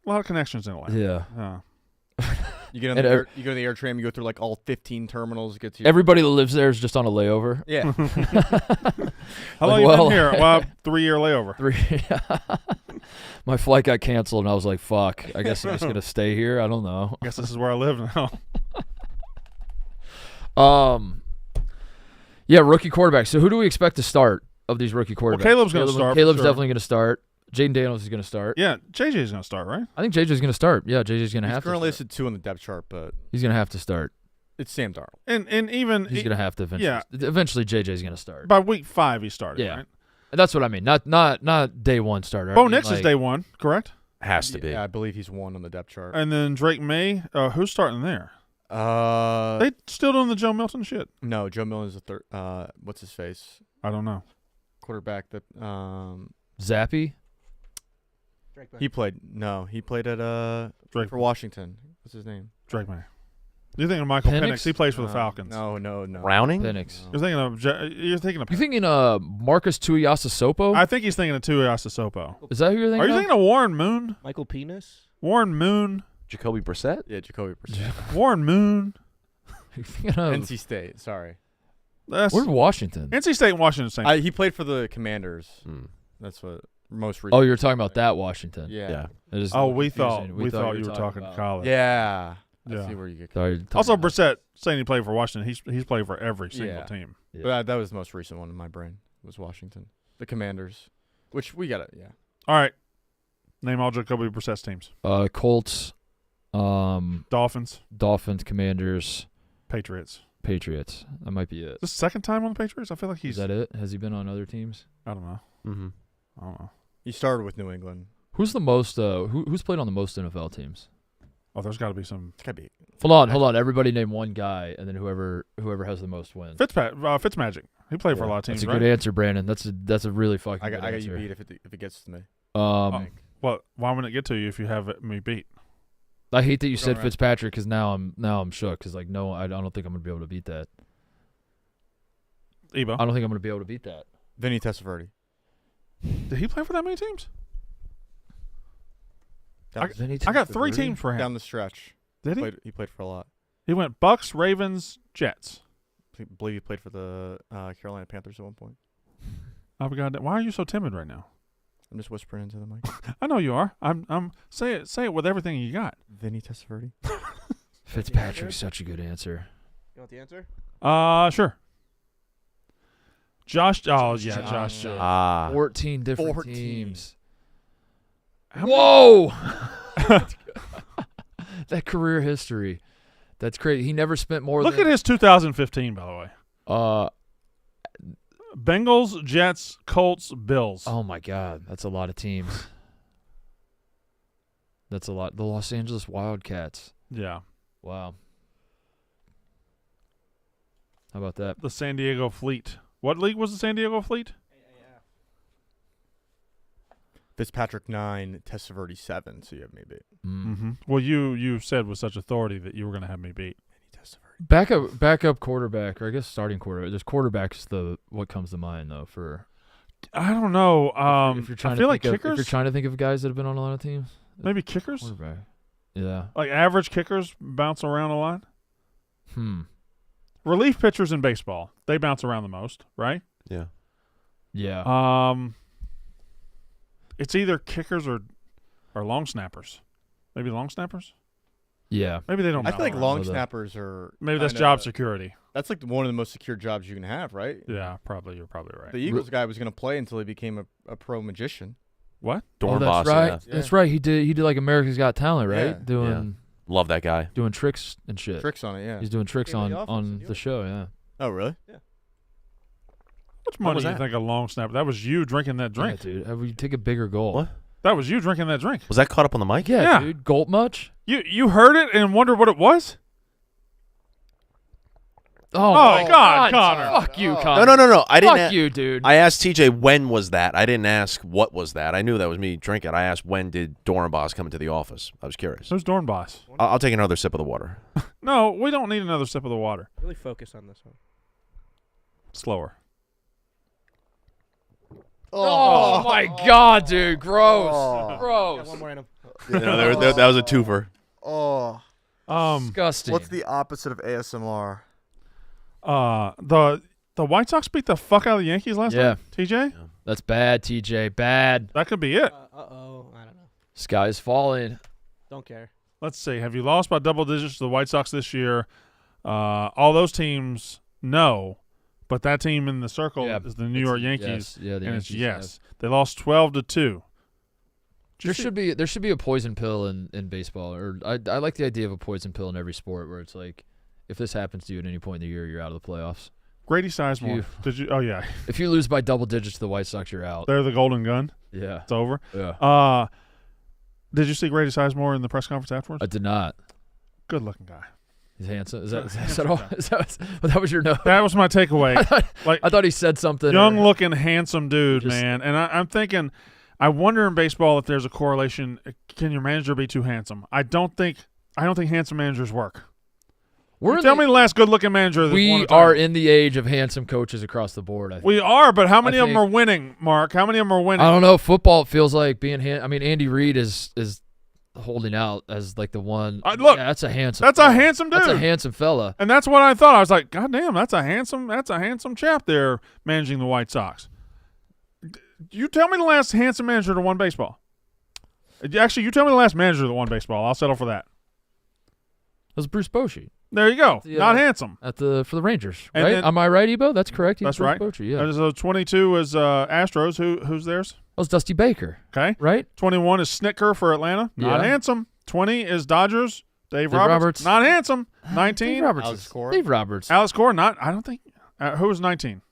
lot of connections in Atlanta. Yeah. You get on the you go to the air tram. You go through like all 15 terminals. Get to Everybody that lives there is just on a layover. Yeah. How long you been here? Well, 3-year layover. 3. My flight got canceled, and I was like, "Fuck! I guess I'm just gonna stay here." I don't know. I guess this is where I live now. Yeah, rookie quarterback. So who do we expect to start of these rookie quarterbacks? Well, Caleb's going to start. Caleb's for sure. definitely going to start. Jaden Daniels is going to start. Yeah, JJ's going to start, right? I think JJ's going to start. Yeah, JJ's going to have to. He's currently start. listed 2 on the depth chart, but He's going to have to start. it's Sam Darnold. And even He's going to have to eventually. Yeah. Eventually, JJ's going to start. by week 5 he started. Yeah. Right? That's what I mean. Not day 1 starter. Bo Nix is day 1, correct? Has to be. Yeah, I believe he's 1 on the depth chart. And then Drake May. Who's starting there? They They still doing the Joe Milton shit. no, Joe Milton is the third. What's his face? I don't know. Quarterback that Zappy. he played. No, he played at Drake for Washington. What's his name? Drake May. You're thinking of Michael Penix? Penix. He plays for the Falcons. No. Browning? Penix. You're thinking of. You're thinking of. You thinking Marcus Tuiasosopo? I think he's thinking of Tua Sopo. Is that who you're thinking? Are you of? thinking of Warren Moon? Michael Penis. Warren Moon. Jacoby Brissett? Yeah, Jacoby Brissett. Warren Moon. You're thinking of NC State. Sorry. That's where's Washington? NC State and Washington State. He played for the Commanders. Hmm. That's what most recent. Oh, you're talking about that Washington. Yeah. Yeah. It is Oh, we confusing. thought you were talking about- college. Yeah. I Yeah. see where you get. Sorry, you're talking Also, about- Brissett saying he played for Washington. He's played for every single Yeah. team. Yeah. But that was the most recent one in my brain. Was Washington, the Commanders, which we got it. Yeah. All right. Name all Jacoby Brissett's teams. Colts, Dolphins, Dolphins, Commanders, Patriots. Patriots. That might be it. This is the second time on the Patriots? I feel like Is that it? Has he been on other teams? I don't know. Mm-hmm. I don't know. He started with New England. Who's the most? Who's played on the most NFL teams? Oh, there's got to be some. It's gotta be. Hold on. Everybody name one guy, and then whoever has the most wins. Fitzmagic. He played for a Yeah. lot of teams, That's a right? good answer, Brandon. That's a really fucking I good got answer. you beat if it gets to me. Well, why wouldn't it get to you if you have me beat? I hate that you We're said going around. Fitzpatrick because now I'm shook because like no, I don't think I'm gonna be able to beat that. Ebo. I don't think I'm gonna be able to beat that. Vinny Testaverde. Did he play for that many teams? Down, I got 3 teams for him. down the stretch. Did he? He played for a lot. He went Bucks, Ravens, Jets. I believe he played for the Carolina Panthers at one point. Oh my God! Why are you so timid right now? I'm just whispering into the mic. I know you are. I'm say it with everything you got. Vinny Testaverde. Fitzpatrick's such a good answer. You want the answer? Sure. Josh. Oh yeah, Josh. Josh. 14 different 14. teams. How many- Whoa! That career history. That's crazy. He never spent more Look than at his 2015, by the way. Bengals, Jets, Colts, Bills. Oh my God, that's a lot of teams. That's a lot. The Los Angeles Wildcats. Yeah. Wow. How about that? The San Diego Fleet. What league was the San Diego Fleet? Fitzpatrick 9, Testaverde 7, so you have me beat. Mm-hmm. Well, you said with such authority that you were going to have me beat. Backup quarterback, or I guess starting quarterback. There's quarterbacks. What comes to mind though for? I don't know. If you're trying I to feel like think of, kickers. if you're trying to think of guys that have been on a lot of teams, Maybe kickers. quarterback. Yeah. Like average kickers bounce around a lot. Relief pitchers in baseball, they bounce around the most, right? Yeah. Yeah. It's either kickers or long snappers. Maybe long snappers. Yeah. Maybe they don't. I bounce feel like around. long know that. snappers are Maybe that's kinda- job security. That's like one of the most secure jobs you can have, right? Yeah, probably. You're probably right. The Eagles guy was going to play until he became a pro magician. What? Dorn that's boss. right. Yeah. That's right. He did like America's Got Talent, right? Yeah. Doing Love that guy. doing tricks and shit. Tricks on it, yeah. He's doing tricks Yeah, on the offense, on yeah. the show. Yeah. Oh, really? Much money was do you that? think a long snapper? That was you drinking that drink. Yeah, dude. Have we take a bigger goal? What? That was you drinking that drink. Was that caught up on the mic? Yeah, Yeah. dude. Gulp much? You heard it and wondered what it was? Oh, my my God, Connor. Fuck you, Connor. No. I didn't. Fuck you, dude. I asked TJ when was that. I didn't ask what was that. I knew that was me drinking. I asked when did Dornbos come into the office. I was curious. Who's Dornboss? I'll take another sip of the water. No, we don't need another sip of the water. Really focus on this one. Slower. Oh, my God, dude. Gross. Got Gross. one more in him. That was a twofer. Oh, Disgusting. what's the opposite of ASMR? The White Sox beat the fuck out of the Yankees last Yeah. night. TJ, That's bad, TJ. Bad. that could be it. Uh-oh. I don't know. Sky's falling. Don't care. Let's see. Have you lost by double digits to the White Sox this year? All those teams, no. But that team in the circle Yeah, is the New York Yankees, Yes. Yeah, the and it's Yankees, yes. They lost 12-2. There should be a poison pill in baseball, or I like the idea of a poison pill in every sport where it's like, if this happens to you at any point in the year, you're out of the playoffs. Grady Sizemore. You- Did you? Oh yeah, If you lose by double digits to the White Sox, you're out. they're the golden gun. Yeah. It's over. Yeah. Did you see Grady Sizemore in the press conference afterwards? I did not. Good looking guy. He's handsome. Is that all? That was your note? That was my takeaway. Like I thought he said something. young or- looking, handsome dude, Just- man. And I'm thinking, I wonder in baseball if there's a correlation. Can your manager be too handsome? I don't think handsome managers work. Tell me the last good-looking manager. We are in the age of handsome coaches across the board. I think. We are, but how many of them think- are winning, Mark? How many of them are winning? I don't know. Football feels like being. I mean, Andy Reid is holding out as like the one. Look, yeah, that's a handsome. That's a fella. handsome dude. That's a handsome fella. And that's what I thought. I was like, God damn, that's a handsome chap there managing the White Sox. You tell me the last handsome manager that won baseball. Actually, you tell me the last manager that won baseball. I'll settle for that. That was Bruce Bochy There you go. Yeah. Not handsome. for the Rangers, And right? then- Am I right, Ebo? That's correct. He's That's Bruce right. Bochy, yeah. That So 22 is Astros. Who's theirs? was Dusty Baker, Okay. right? 21 is Snitker for Atlanta. Not Yeah. handsome. 20 is Dodgers. Dave Dave Roberts. Roberts. Not handsome. Dave 19. Roberts. Alex is- Cora? Dave Roberts. Alex Cora. Not. I don't think. Who was 19?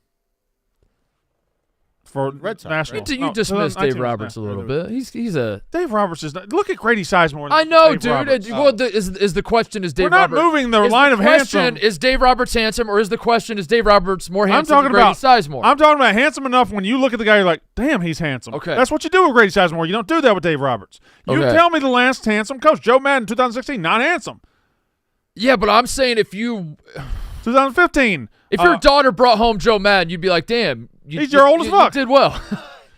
For Red Sox, National. right? You No, dismiss 19 Dave was Roberts a National. little bit. He's a. Dave Roberts is not. Look at Grady Sizemore. I know, Dave dude. Roberts. Is the question is Dave We're not Roberts? moving the is line the of question, handsome. Is Dave Roberts handsome, or is the question is Dave Roberts more I'm handsome talking than Grady about. Sizemore? I'm talking about handsome enough when you look at the guy, you're like, damn, he's handsome. Okay. That's what you do with Grady Sizemore. You don't do that with Dave Roberts. You Okay. tell me the last handsome coach, Joe Madden, 2016, not handsome. Yeah, but I'm saying if 2015. your daughter brought home Joe Madden, you'd be like, damn, He's your old as fuck. You did well.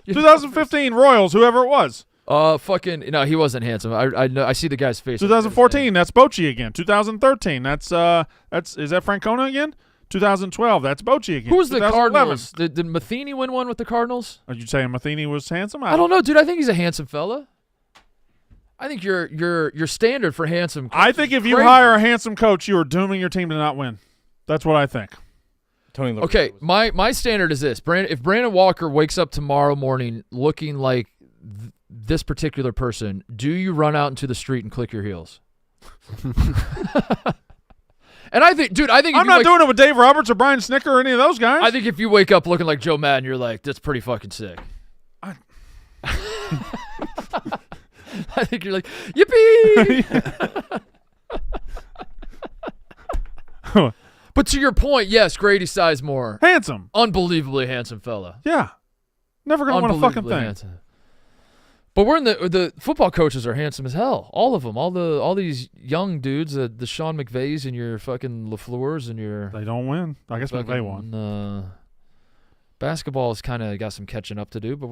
2015 Royals, whoever it was. Fucking no, he wasn't handsome. I know. I see the guy's face. 2014, that's Bochy again. 2013, is that Francona again? 2012, that's Bochy again. Who was the 2011. Cardinals? Did Matheny win one with the Cardinals? Are you saying Matheny was handsome? I don't know, dude. I think he's a handsome fella. I think your standard for handsome. I think if you crazy. hire a handsome coach, you are dooming your team to not win. That's what I think. Tony La Okay, Russa was- my standard is this: if Brandon Walker wakes up tomorrow morning looking like this particular person, do you run out into the street and click your heels? And I think, dude, I'm not doing it with Dave Roberts or Brian Snicker or any of those guys. I think if you wake up looking like Joe Madden, you're like, that's pretty fucking sick. I think you're like, yippee! But to your point, yes, Grady Sizemore, handsome, unbelievably handsome fella. Yeah, never gonna win a fucking thing. Handsome. But we're in the football coaches are handsome as hell. All of them, all these young dudes, the Sean McVays and your fucking LaFleurs and your. They don't win. I guess McVay won. Basketball has kind of got some catching up to do, but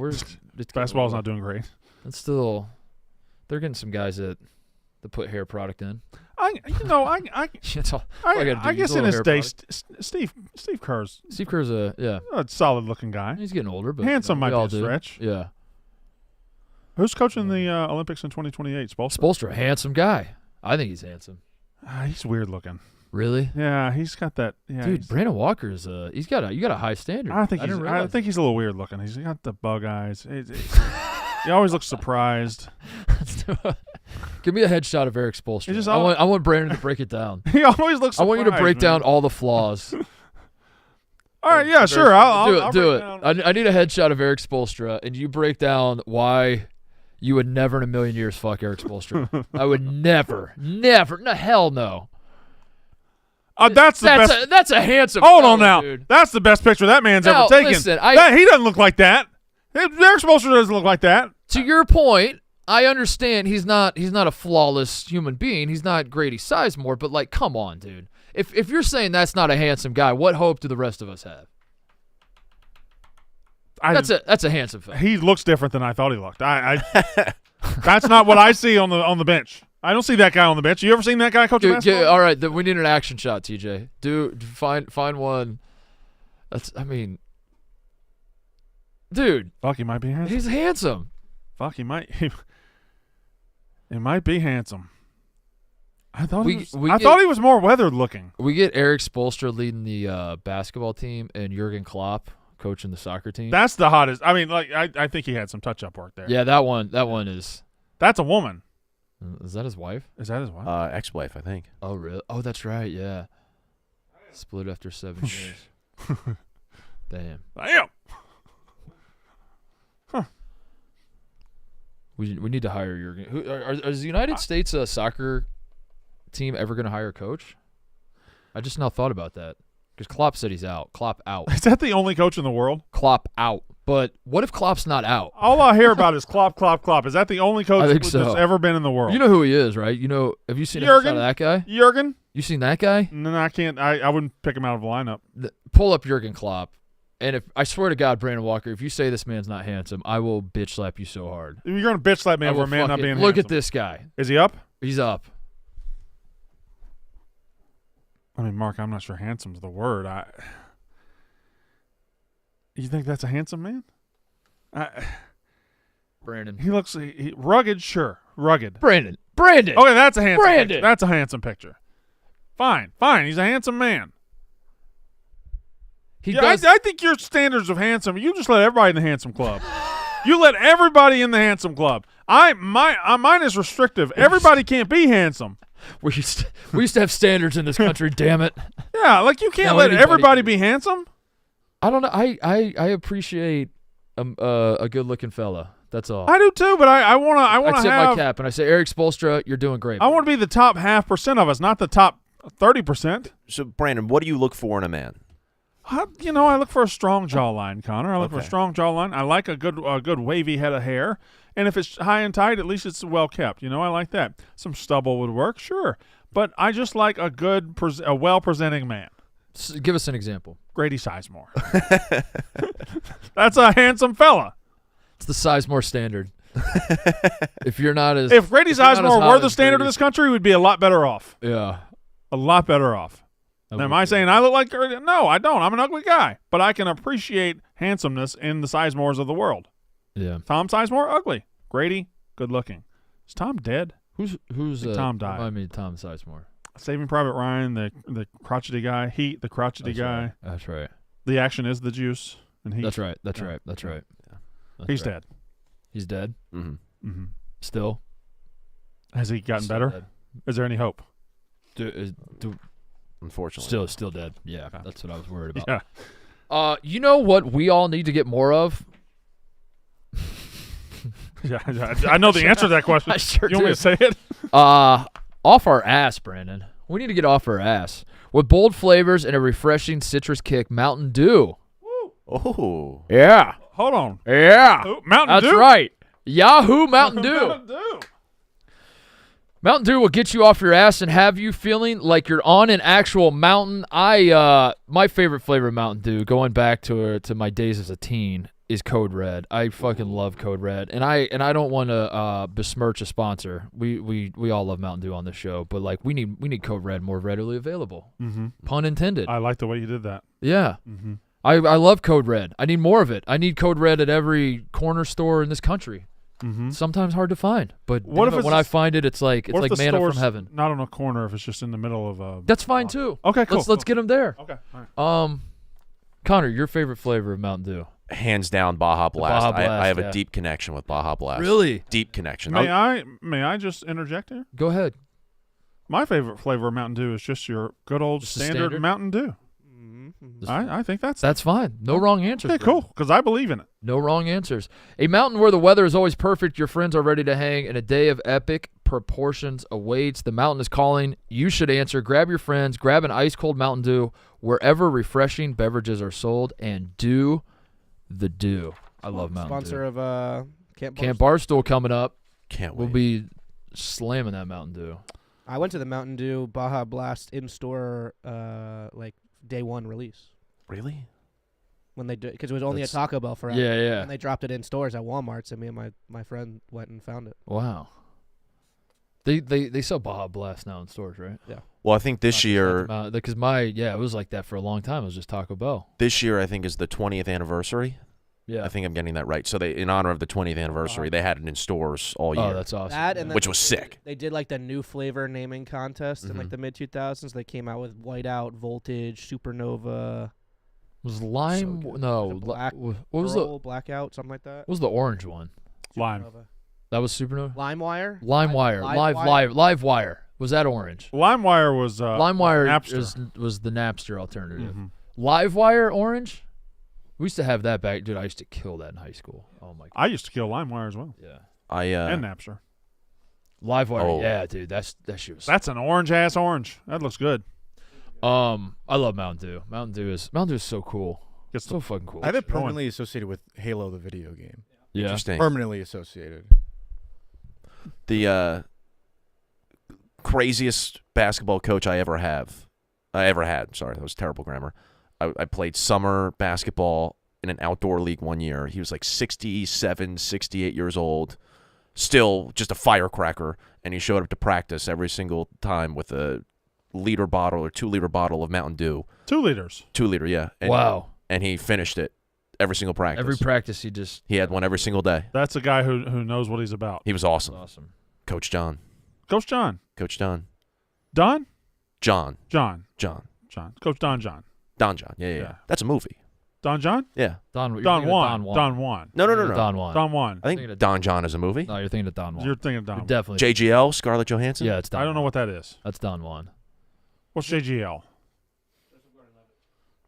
basketball's not doing great. It's still, they're getting some guys that put hair product in. I guess in his day, Steve Kerr's a solid looking guy. He's getting older, but handsome might be a stretch. Yeah. Who's coaching the Olympics in 2028? Spoelstra, handsome guy. I think he's handsome. He's weird looking. Really? Yeah, he's got that. Yeah, dude, Brandon Walker's you got a high standard. I think he's a little weird looking. He's got the bug eyes. He always looks surprised. Give me a headshot of Eric Spoelstra. I want Brandon to break it down. He always looks surprised. I want you to break down all the flaws. All right, yeah, sure. I'll do it. I need a headshot of Eric Spoelstra, and you break down why you would never in a million years fuck Eric Spoelstra. I would never. No, hell no. That's the best. That's a handsome. Hold fella, on now. Dude. That's the best picture that man's ever taken. Listen, he doesn't look like that. Eric Spoelstra doesn't look like that. To your point, I understand he's not a flawless human being. He's not Grady Sizemore, but like, come on, dude. If you're saying that's not a handsome guy, what hope do the rest of us have? That's a handsome fella. He looks different than I thought he looked. That's not what I see on the bench. I don't see that guy on the bench. You ever seen that guy coach basketball? All right, we need an action shot, TJ. Find one. Dude. Fuck, he might be handsome. He's handsome. Fuck, he might be handsome. I thought he was more weathered looking. We get Eric Spoelstra leading the basketball team and Jurgen Klopp coaching the soccer team. That's the hottest. I mean, like I think he had some touch-up work there. Yeah, that one is. That's a woman. Is that his wife? Ex-wife, I think. Oh, really? Oh, that's right. Yeah. Split after 7 years. Damn. Huh. We need to hire Jurgen. Is the United States soccer team ever going to hire a coach? I just now thought about that because Klopp said he's out. Klopp out. Is that the only coach in the world? Klopp out. But what if Klopp's not out? All I hear about is Klopp. Is that the only coach that's ever been in the world? You know who he is, right? Have you seen a shot of that guy? Jurgen? You seen that guy? No, I can't. I wouldn't pick him out of the lineup. Pull up Jurgen Klopp. And I swear to God, Brandon Walker, if you say this man's not handsome, I will bitch slap you so hard. You're going to bitch slap me over a man not being handsome. Look at this guy. Is he up? He's up. I mean, Mark, I'm not sure handsome's the word. You think that's a handsome man? Brandon. He looks rugged, sure. Rugged. Brandon. Okay, that's a handsome Brandon. Picture. That's a handsome picture. Fine. He's a handsome man. I think your standards of handsome, you just let everybody in the handsome club. You let everybody in the handsome club. Mine is restrictive. Everybody can't be handsome. We used to have standards in this country, damn it. Yeah, like you can't let everybody be handsome. I don't know. I appreciate a good-looking fella. That's all. I do too, but I want to tip my cap and I say, Eric Spoelstra, you're doing great. I want to be the top 0.5% of us, not the top 30%. So, Brandon, what do you look for in a man? I look for a strong jawline, Connor. I look for a strong jawline. I like a good wavy head of hair, and if it's high and tight, at least it's well kept. I like that. Some stubble would work, sure, but I just like a well presenting man. Give us an example. Grady Sizemore. That's a handsome fella. It's the Sizemore standard. If Grady Sizemore were the standard of this country, we'd be a lot better off. Yeah, a lot better off. Am I saying I look like Grady? No, I don't. I'm an ugly guy, but I can appreciate handsomeness in the Sizemores of the world. Yeah. Tom Sizemore, ugly. Grady, good looking. Is Tom dead? Who's Tom died? Remind me of Tom Sizemore. Saving Private Ryan, the crotchety guy. Heat, the crotchety guy. Right. That's right. The action is the juice. And Heat. That's right. That's right. Yeah. He's dead. He's dead? Mm-hmm. Still? Has he gotten better? Dead. Is there any hope? unfortunately. Still dead. Yeah, Okay. that's what I was worried about. Yeah. You know what we all need to get more of? Yeah, I know the answer to that question. I sure You want me do. to say it? Off our ass, Brandon. We need to get off our ass. With bold flavors and a refreshing citrus kick, Mountain Dew. Oh. Yeah. Hold on. Yeah. Who? Mountain That's Dew? right. Yahoo Mountain Dew. Mountain Dew. Mountain Dew will get you off your ass and have you feeling like you're on an actual mountain. My favorite flavor of Mountain Dew, going back to my days as a teen, is Code Red. I fucking love Code Red, and I don't want to besmirch a sponsor. We all love Mountain Dew on this show, but like we need Code Red more readily available. Mm-hmm. Pun intended. I like the way you did that. Yeah. Mm-hmm. I love Code Red. I need more of it. I need Code Red at every corner store in this country. Mm-hmm. Sometimes hard to find, but What if when it's I just- find it, it's like What if the manna from store's heaven. not on a corner if it's just in the middle of a... That's fine too. Okay, cool. Let's get them there. Okay, all right. Connor, your favorite flavor of Mountain Dew? Hands down, Baja Blast. Baja Blast, I have yeah. a deep connection with Baja Blast. Really? Deep connection. May I just interject here? Go ahead. My favorite flavor of Mountain Dew is just your good old Just a standard standard? Mountain Dew. Mm-hmm. I think that's Fine. No wrong answers. okay, Brandon. cool, because I believe in it. No wrong answers. A mountain where the weather is always perfect, your friends are ready to hang, and a day of epic proportions awaits. The mountain is calling. You should answer. Grab your friends, grab an ice-cold Mountain Dew wherever refreshing beverages are sold, and do the Dew. I love Mountain Sponsor Dew. of Camp Camp Barstool. Barstool coming up. Can't wait. We'll be slamming that Mountain Dew. I went to the Mountain Dew Baja Blast in-store like day one release Really? when they because it was only That's- at Taco Bell forever. Yeah, yeah. And they dropped it in stores at Walmart, so me and my friend went and found it. Wow. They sell Baja Blast now in stores, right? Well, I think this year, Because it was like that for a long time. It was just Taco Bell. I think is the 20th anniversary. Yeah. I think I'm getting that right. So they, in honor of the 20th anniversary, they had it in stores all year. Oh, that's awesome. That and yeah. then Which was they- sick. They did like the new flavor naming contest in like Mhm. the mid 2000s. They came out with Whiteout, Voltage, Supernova, Was lime? So good. no. The black What was Pearl, Blackout, something like that. what was the orange one? Lime. Supernova. That was Supernova. LimeWire. LimeWire. Live Wire. Was that orange? LimeWire was LimeWire Napster. was the Napster alternative. Mhm. Livewire orange. We used to have that back, dude. I used to kill that in high school. Oh my god. I used to kill LimeWire as well, Yeah. and Napster. Livewire. Oh. Yeah, dude. That shit was. That's an orange. That looks good. I love Mountain Dew. Mountain Dew is so cool. Gets So fucking cool. I have it going. permanently associated with Halo, the video game. Yeah. Interesting. Permanently associated. The craziest basketball coach I ever had. Sorry, that was terrible grammar. I played summer basketball in an outdoor league one year. He was like 67, 68 years old, still just a firecracker, and he showed up to practice every single time with a liter bottle or 2-liter bottle of Mountain Dew. 2 liters. 2-liter, yeah. And, Wow. And he finished it every single practice. Every practice he just. He had one every single day. That's a guy who knows what he's about. He was awesome. Awesome. Coach John. Coach John. Coach John. Don? John. John. John. John. Coach Don John. Don John. Yeah. Yeah. That's a movie. Don John? Yeah. Don Don Juan. Don Juan. Don Juan. No. Don Juan. Don Juan. I Thinking think of- Don John is a movie. No, you're thinking of Don Juan. You're thinking of Don You're Juan. definitely. JGL, Scarlett Johansson. Yeah, it's Don. I don't know Juan. what that is. That's Don Juan. What's JGL?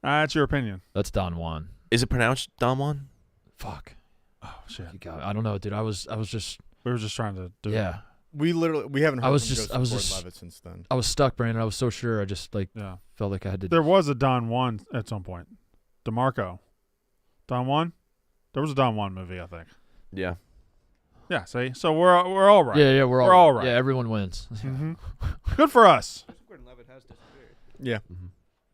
That's your opinion. That's Don Juan. Is it pronounced Don Juan? Fuck. Oh, shit. I don't know, dude. I was just. We were just trying to do Yeah. We haven't heard I was from just- Joseph I was just- Gordon-Levitt since then. I was stuck, Brandon. I was so sure. I just Yeah. felt like I had to. There was a Don Juan at some point. DeMarco. Don Juan? There was a Don Juan movie, I think. Yeah. Yeah, see? So we're all right. Yeah, we're We're all right. Yeah, everyone wins. Mm-hmm. Good for us. Gordon-Levitt has disappeared. Yeah.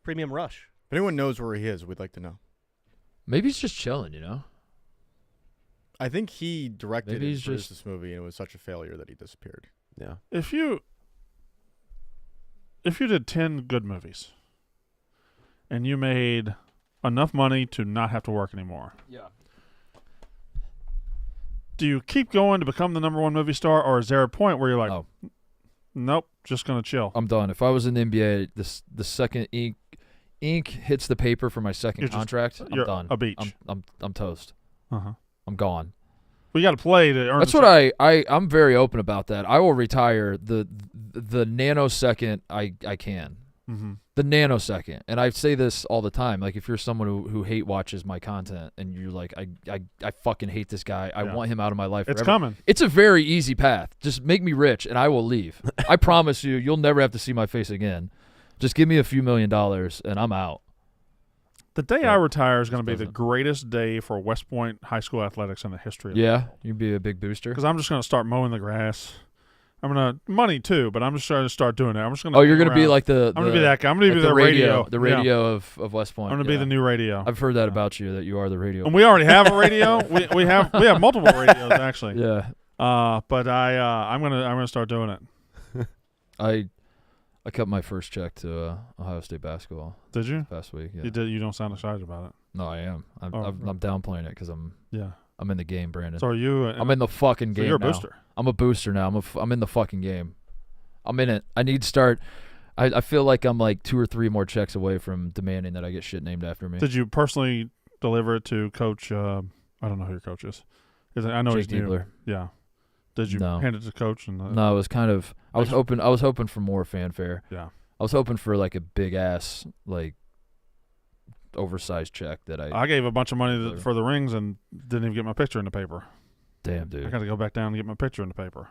Premium Rush. If anyone knows where he is, we'd like to know. Maybe he's just chilling, you know. I think he directed Maybe and he's produced just- this movie, and it was such a failure that he disappeared. Yeah. If you did 10 good movies and you made enough money to not have to work anymore, Yeah. do you keep going to become the #1 movie star, or is there a point where you're like, Oh. nope, just gonna chill? I'm done. If I was in the NBA, the second ink hits the paper for my second You're just- contract, I'm you're done. a beach. I'm toast. Uh-huh. I'm gone. We got to play to earn. That's the what I'm very open about that. I will retire the nanosecond I can. Mm-hmm. The nanosecond. And I say this all the time. Like, if you're someone who hate watches my content and you're like, I fucking hate this guy. I want him out of my life forever. It's coming. It's a very easy path. Just make me rich and I will leave. I promise you'll never have to see my face again. Just give me a few $1 million and I'm out. The day I retire is going to be the greatest day for West Point high school athletics in the history of Yeah, you'd be a big booster. Because I'm just going to start mowing the grass. I'm going to money too, but I'm just trying to start doing it. I'm just going to. Oh, you're going to be like the. I'm going to be that guy. I'm going to be like the radio. The radio of West Point. I'm going to be the new radio. I've heard that about you, that you are the radio. And we already have a radio. we have multiple radios actually. Yeah. But I'm gonna start doing it. I cut my first check to Ohio State basketball. Did you? Last week. Yeah. You did. You don't sound excited about it. No, I am. I'm downplaying it because I'm in the game, Brandon. So are you? I'm in the fucking game. You're a now. booster. I'm a booster now. I'm in the fucking game. I'm in it. I need to start. I feel like I'm like 2 or 3 more checks away from demanding that I get shit named after me. Did you personally deliver it to Coach? I don't know who your coach is. I know Jake he's new. Diebler. Yeah. Did you hand it to Coach? No, it was kind of. I was hoping for more fanfare. Yeah. I was hoping for like a big ass like oversized check that I gave a bunch of money for the rings and didn't even get my picture in the paper. Damn, dude. I got to go back down and get my picture in the paper.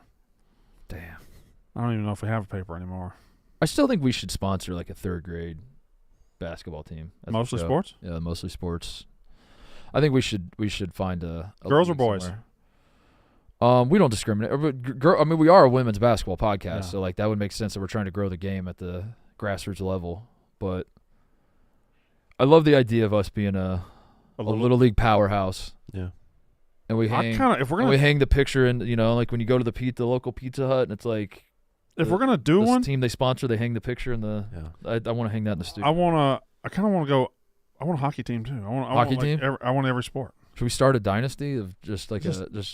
Damn. I don't even know if we have a paper anymore. I still think we should sponsor like a 3rd grade basketball team. Mostly sports? Yeah, mostly sports. I think we should find a girls or league boys? somewhere. We don't discriminate. I mean, we are a women's basketball podcast, so like that would make sense that we're trying to grow the game at the grassroots level. But I love the idea of us being a little league powerhouse. Yeah. And we hang the picture in, like when you go to the local Pizza Hut, and it's like if we're gonna do one team they sponsor, they hang the picture in the. Yeah. I want to hang that in the studio. I kind of want to go. I want a hockey team too. I want every sport. Should we start a dynasty of just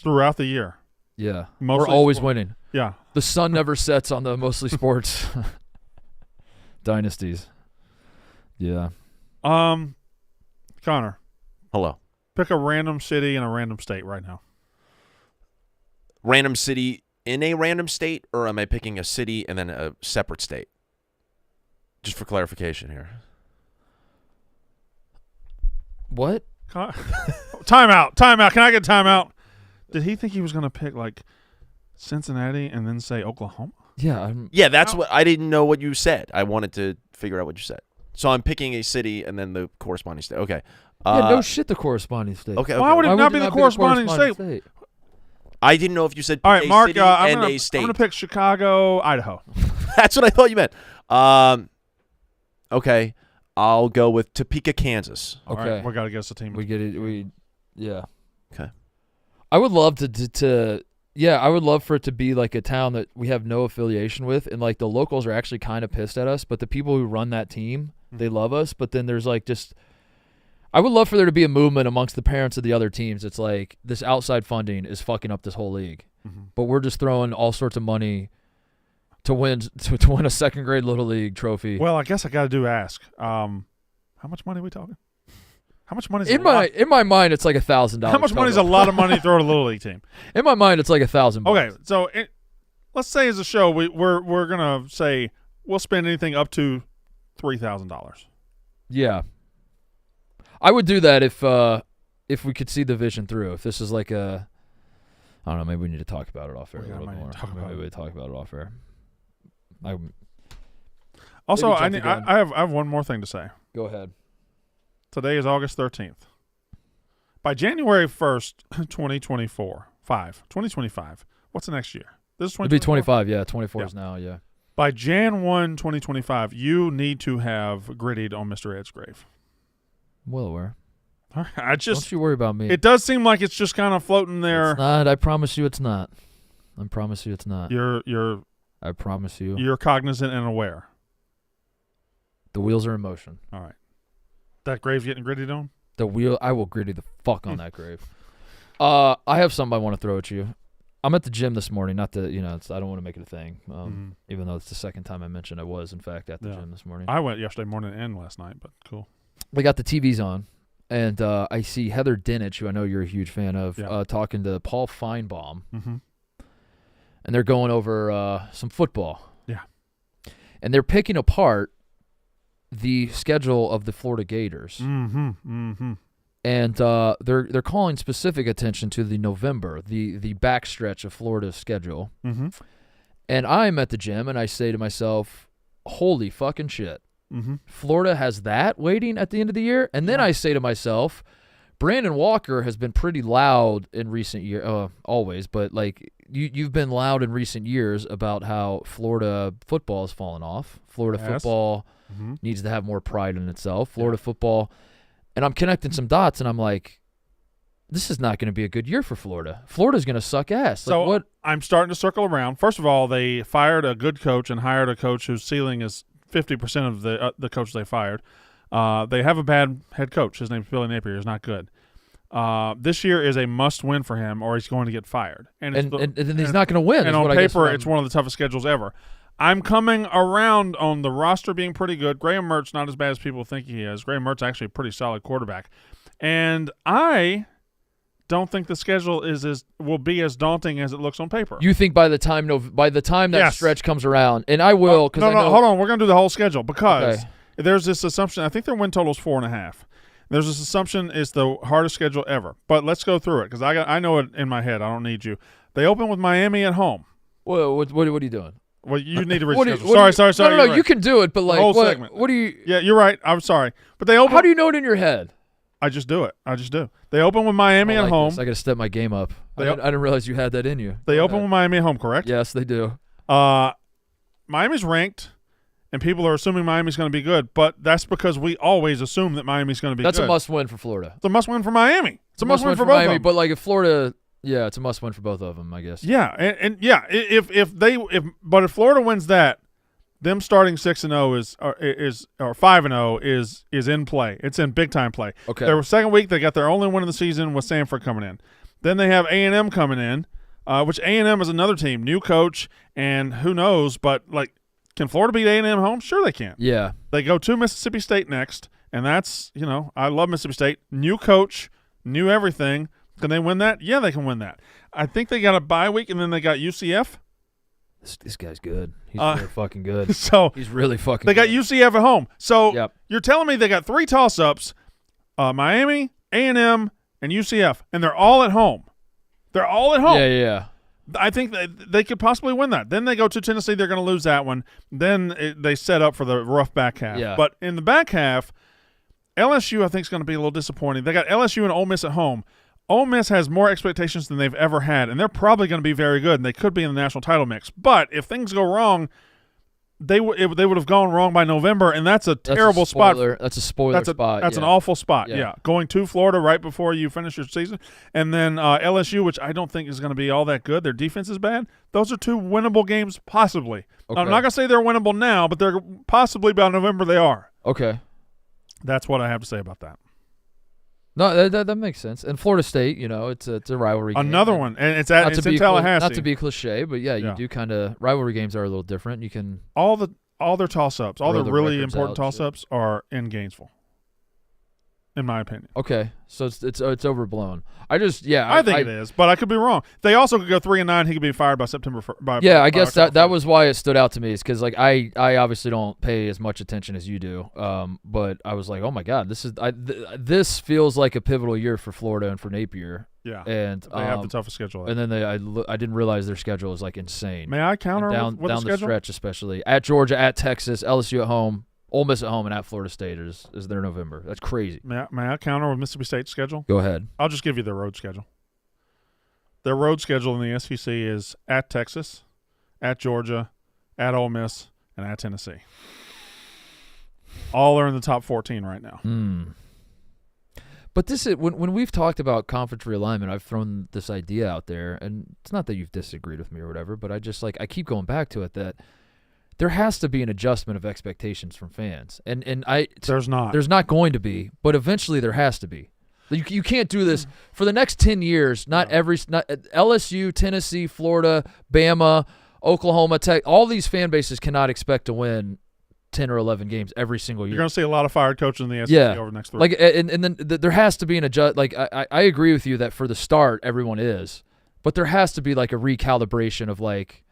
throughout the year? Yeah, mostly we're always winning. Yeah, the sun never sets on the mostly sports dynasties. Yeah. Connor. Hello. Pick a random city and a random state right now. Random city in a random state, or am I picking a city and then a separate state? Just for clarification here. What? Timeout. Can I get timeout? Did he think he was going to pick like Cincinnati and then say Oklahoma? Yeah. That's what I didn't know what you said. I wanted to figure out what you said. So I'm picking a city and then the corresponding state. Okay. No shit, the corresponding state. Okay. Why would it not be the corresponding state? I didn't know if you said pick all right, Mark, city and a state. I'm going to pick Chicago, Idaho. That's what I thought you meant. Okay. I'll go with Topeka, Kansas. Okay. All right, we got to guess the team. We get it. Yeah. Okay. I would love I would love for it to be like a town that we have no affiliation with, and like the locals are actually kind of pissed at us, but the people who run that team, they love us, but then there's like I would love for there to be a movement amongst the parents of the other teams. It's like this outside funding is fucking up this whole league, but we're just throwing all sorts of money to win a 2nd grade little league trophy. Well, I guess I got to ask. How much money are we talking? How much money is in my mind? It's like $1,000. How much money is a lot of money to throw at a little league team? In my mind, it's like $1,000. Okay, so let's say as a show we're gonna say we'll spend anything up to $3,000. Yeah, I would do that if we could see the vision through. If this is like I don't know, maybe we need to talk about it off air a little more. Maybe we talk about it off air. Also, I have one more thing to say. Go ahead. Today is August 13th. By January 1st, 2025, what's the next year? This is 2024? It'd be 25, yeah. 24 is now, yeah. By Jan 1, 2025, you need to have grittied on Mr. Ed's grave. Well aware. Don't you worry about me. It does seem like it's just kind of floating there. It's not. I promise you it's not. I promise you it's not. I promise you. You're cognizant and aware. The wheels are in motion. All right. That grave's getting gritted on? I will gritty the fuck on that grave. I have something I want to throw at you. I'm at the gym this morning. Not to, I don't want to make it a thing. Even though it's the second time I mentioned I was, in fact, at the gym this morning. I went yesterday morning and last night, but cool. We got the TVs on, and I see Heather Dinich, who I know you're a huge fan of, talking to Paul Feinbaum. And they're going over some football. Yeah. And they're picking apart the schedule of the Florida Gators. Mm-hmm. And they're calling specific attention to the November, the backstretch of Florida's schedule. Mm-hmm. And I'm at the gym, and I say to myself, holy fucking shit. Mm-hmm. Florida has that waiting at the end of the year? And then I say to myself, Brandon Walker has been pretty loud in recent years, always, but like you've been loud in recent years about how Florida football has fallen off. Florida football needs to have more pride in itself. Florida football... And I'm connecting some dots, and I'm like, this is not going to be a good year for Florida. Florida's going to suck ass. So like, what? I'm starting to circle around. First of all, they fired a good coach and hired a coach whose ceiling is 50% of the coach they fired. They have a bad head coach. His name's Billy Napier. He's not good. This year is a must-win for him, or he's going to get fired. And he's not going to win. And on paper, it's one of the toughest schedules ever. I'm coming around on the roster being pretty good. Graham Mertz not as bad as people think he is. Graham Mertz actually a pretty solid quarterback. And I don't think the schedule will be as daunting as it looks on paper. You think by the time that stretch comes around, and I will because no, hold on, we're going to do the whole schedule because there's this assumption. I think their win total is 4.5. There's this assumption it's the hardest schedule ever. But let's go through it because I know it in my head. I don't need you. They open with Miami at home. Well, what are you doing? Well, you need to read the schedule. Sorry. No, you can do it, but like, what do you? Yeah, you're right. I'm sorry, but they open. How do you know it in your head? I just do it. They open with Miami at home. I got to step my game up. I didn't realize you had that in you. They open with Miami at home, correct? Yes, they do. Miami's ranked, and people are assuming Miami's going to be good, but that's because we always assume that Miami's going to be good. That's a must-win for Florida. It's a must-win for Miami. It's a must-win for both Miami, of them. But like if Florida. Yeah, it's a must-win for both of them, I guess. Yeah, and if Florida wins that, them starting 6-0 is 5-0 is in play. It's in big time play. Okay. Their second week, they got their only win of the season with Sanford coming in. Then they have A&M coming in, which A&M is another team, new coach, and who knows? But like, can Florida beat A&M home? Sure, they can. Yeah. They go to Mississippi State next, and that's I love Mississippi State, new coach, new everything. Can they win that? Yeah, they can win that. I think they got a bye week, and then they got UCF. This guy's good. He's really fucking good. So he's really fucking They got good. UCF at home. So Yep. You're telling me they got 3 toss-ups, Miami, A&M, and UCF, and they're all at home. They're all at home. Yeah. I think they could possibly win that. Then they go to Tennessee. They're going to lose that one. Then they set up for the rough back half. Yeah. But in the back half, LSU I think is going to be a little disappointing. They got LSU and Ole Miss at home. Ole Miss has more expectations than they've ever had, and they're probably going to be very good, and they could be in the national title mix. But if things go wrong, they would have gone wrong by November, and that's a terrible spot. That's a spoiler spot. That's an awful spot, Yeah. Going to Florida right before you finish your season. And then LSU, which I don't think is going to be all that good. Their defense is bad. Those are 2 winnable games possibly. Okay. I'm not going to say they're winnable now, but they're possibly by November they are. Okay. That's what I have to say about that. No, that makes sense. And Florida State, it's a rivalry game. Another one, and it's in Tallahassee. Not to be cliche, but you do kind of – rivalry games are a little different. You can – all their toss-ups, all Throw the the really records important out, shit. toss-ups are in Gainesville, in my opinion. Okay, so it's overblown. I think it is, but I could be wrong. They also could go 3-9. He could be fired by September. I guess that was why it stood out to me is because like I obviously don't pay as much attention as you do. But I was like, oh my god, this feels like a pivotal year for Florida and for Napier. Yeah, and they have the toughest schedule. And then I didn't realize their schedule is like insane. May I counter down with the schedule? stretch, especially at Georgia, at Texas, LSU at home, Ole Miss at home, and at Florida State is their November. That's crazy. May I counter with Mississippi State's schedule? Go ahead. I'll just give you their road schedule. Their road schedule in the SEC is at Texas, at Georgia, at Ole Miss, and at Tennessee. All are in the top 14 right now. But this is when we've talked about conference realignment, I've thrown this idea out there, and it's not that you've disagreed with me or whatever, but I I keep going back to it that there has to be an adjustment of expectations from fans, and There's not. There's not going to be, but eventually there has to be. You can't do this for the next 10 years. Not LSU, Tennessee, Florida, Bama, Oklahoma, Tech. All these fan bases cannot expect to win 10 or 11 games every single year. You're going to see a lot of fired coaches in the SEC over the next 3 years. And then there has to be an adjust. Like I agree with you that for the start everyone is, but there has to be like a recalibration of like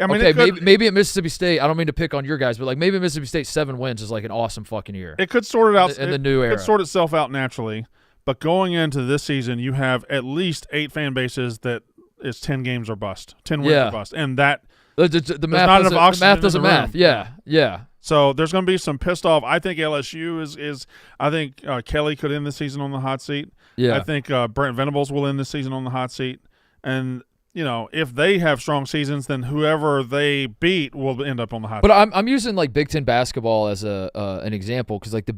I mean, okay, maybe at Mississippi State, I don't mean to pick on your guys, but like maybe Mississippi State 7 wins is like an awesome fucking year. It could sort it out in the new era. It could sort itself out naturally. But going into this season, you have at least 8 fan bases that is 10 games or bust, 10 wins or bust, and that the math doesn't math. Yeah. So there's going to be some pissed off. I think LSU is. I think Kelly could end the season on the hot seat. Yeah. I think Brent Venables will end the season on the hot seat, and if they have strong seasons, then whoever they beat will end up on the hot seat. But I'm using like Big Ten basketball as an example because like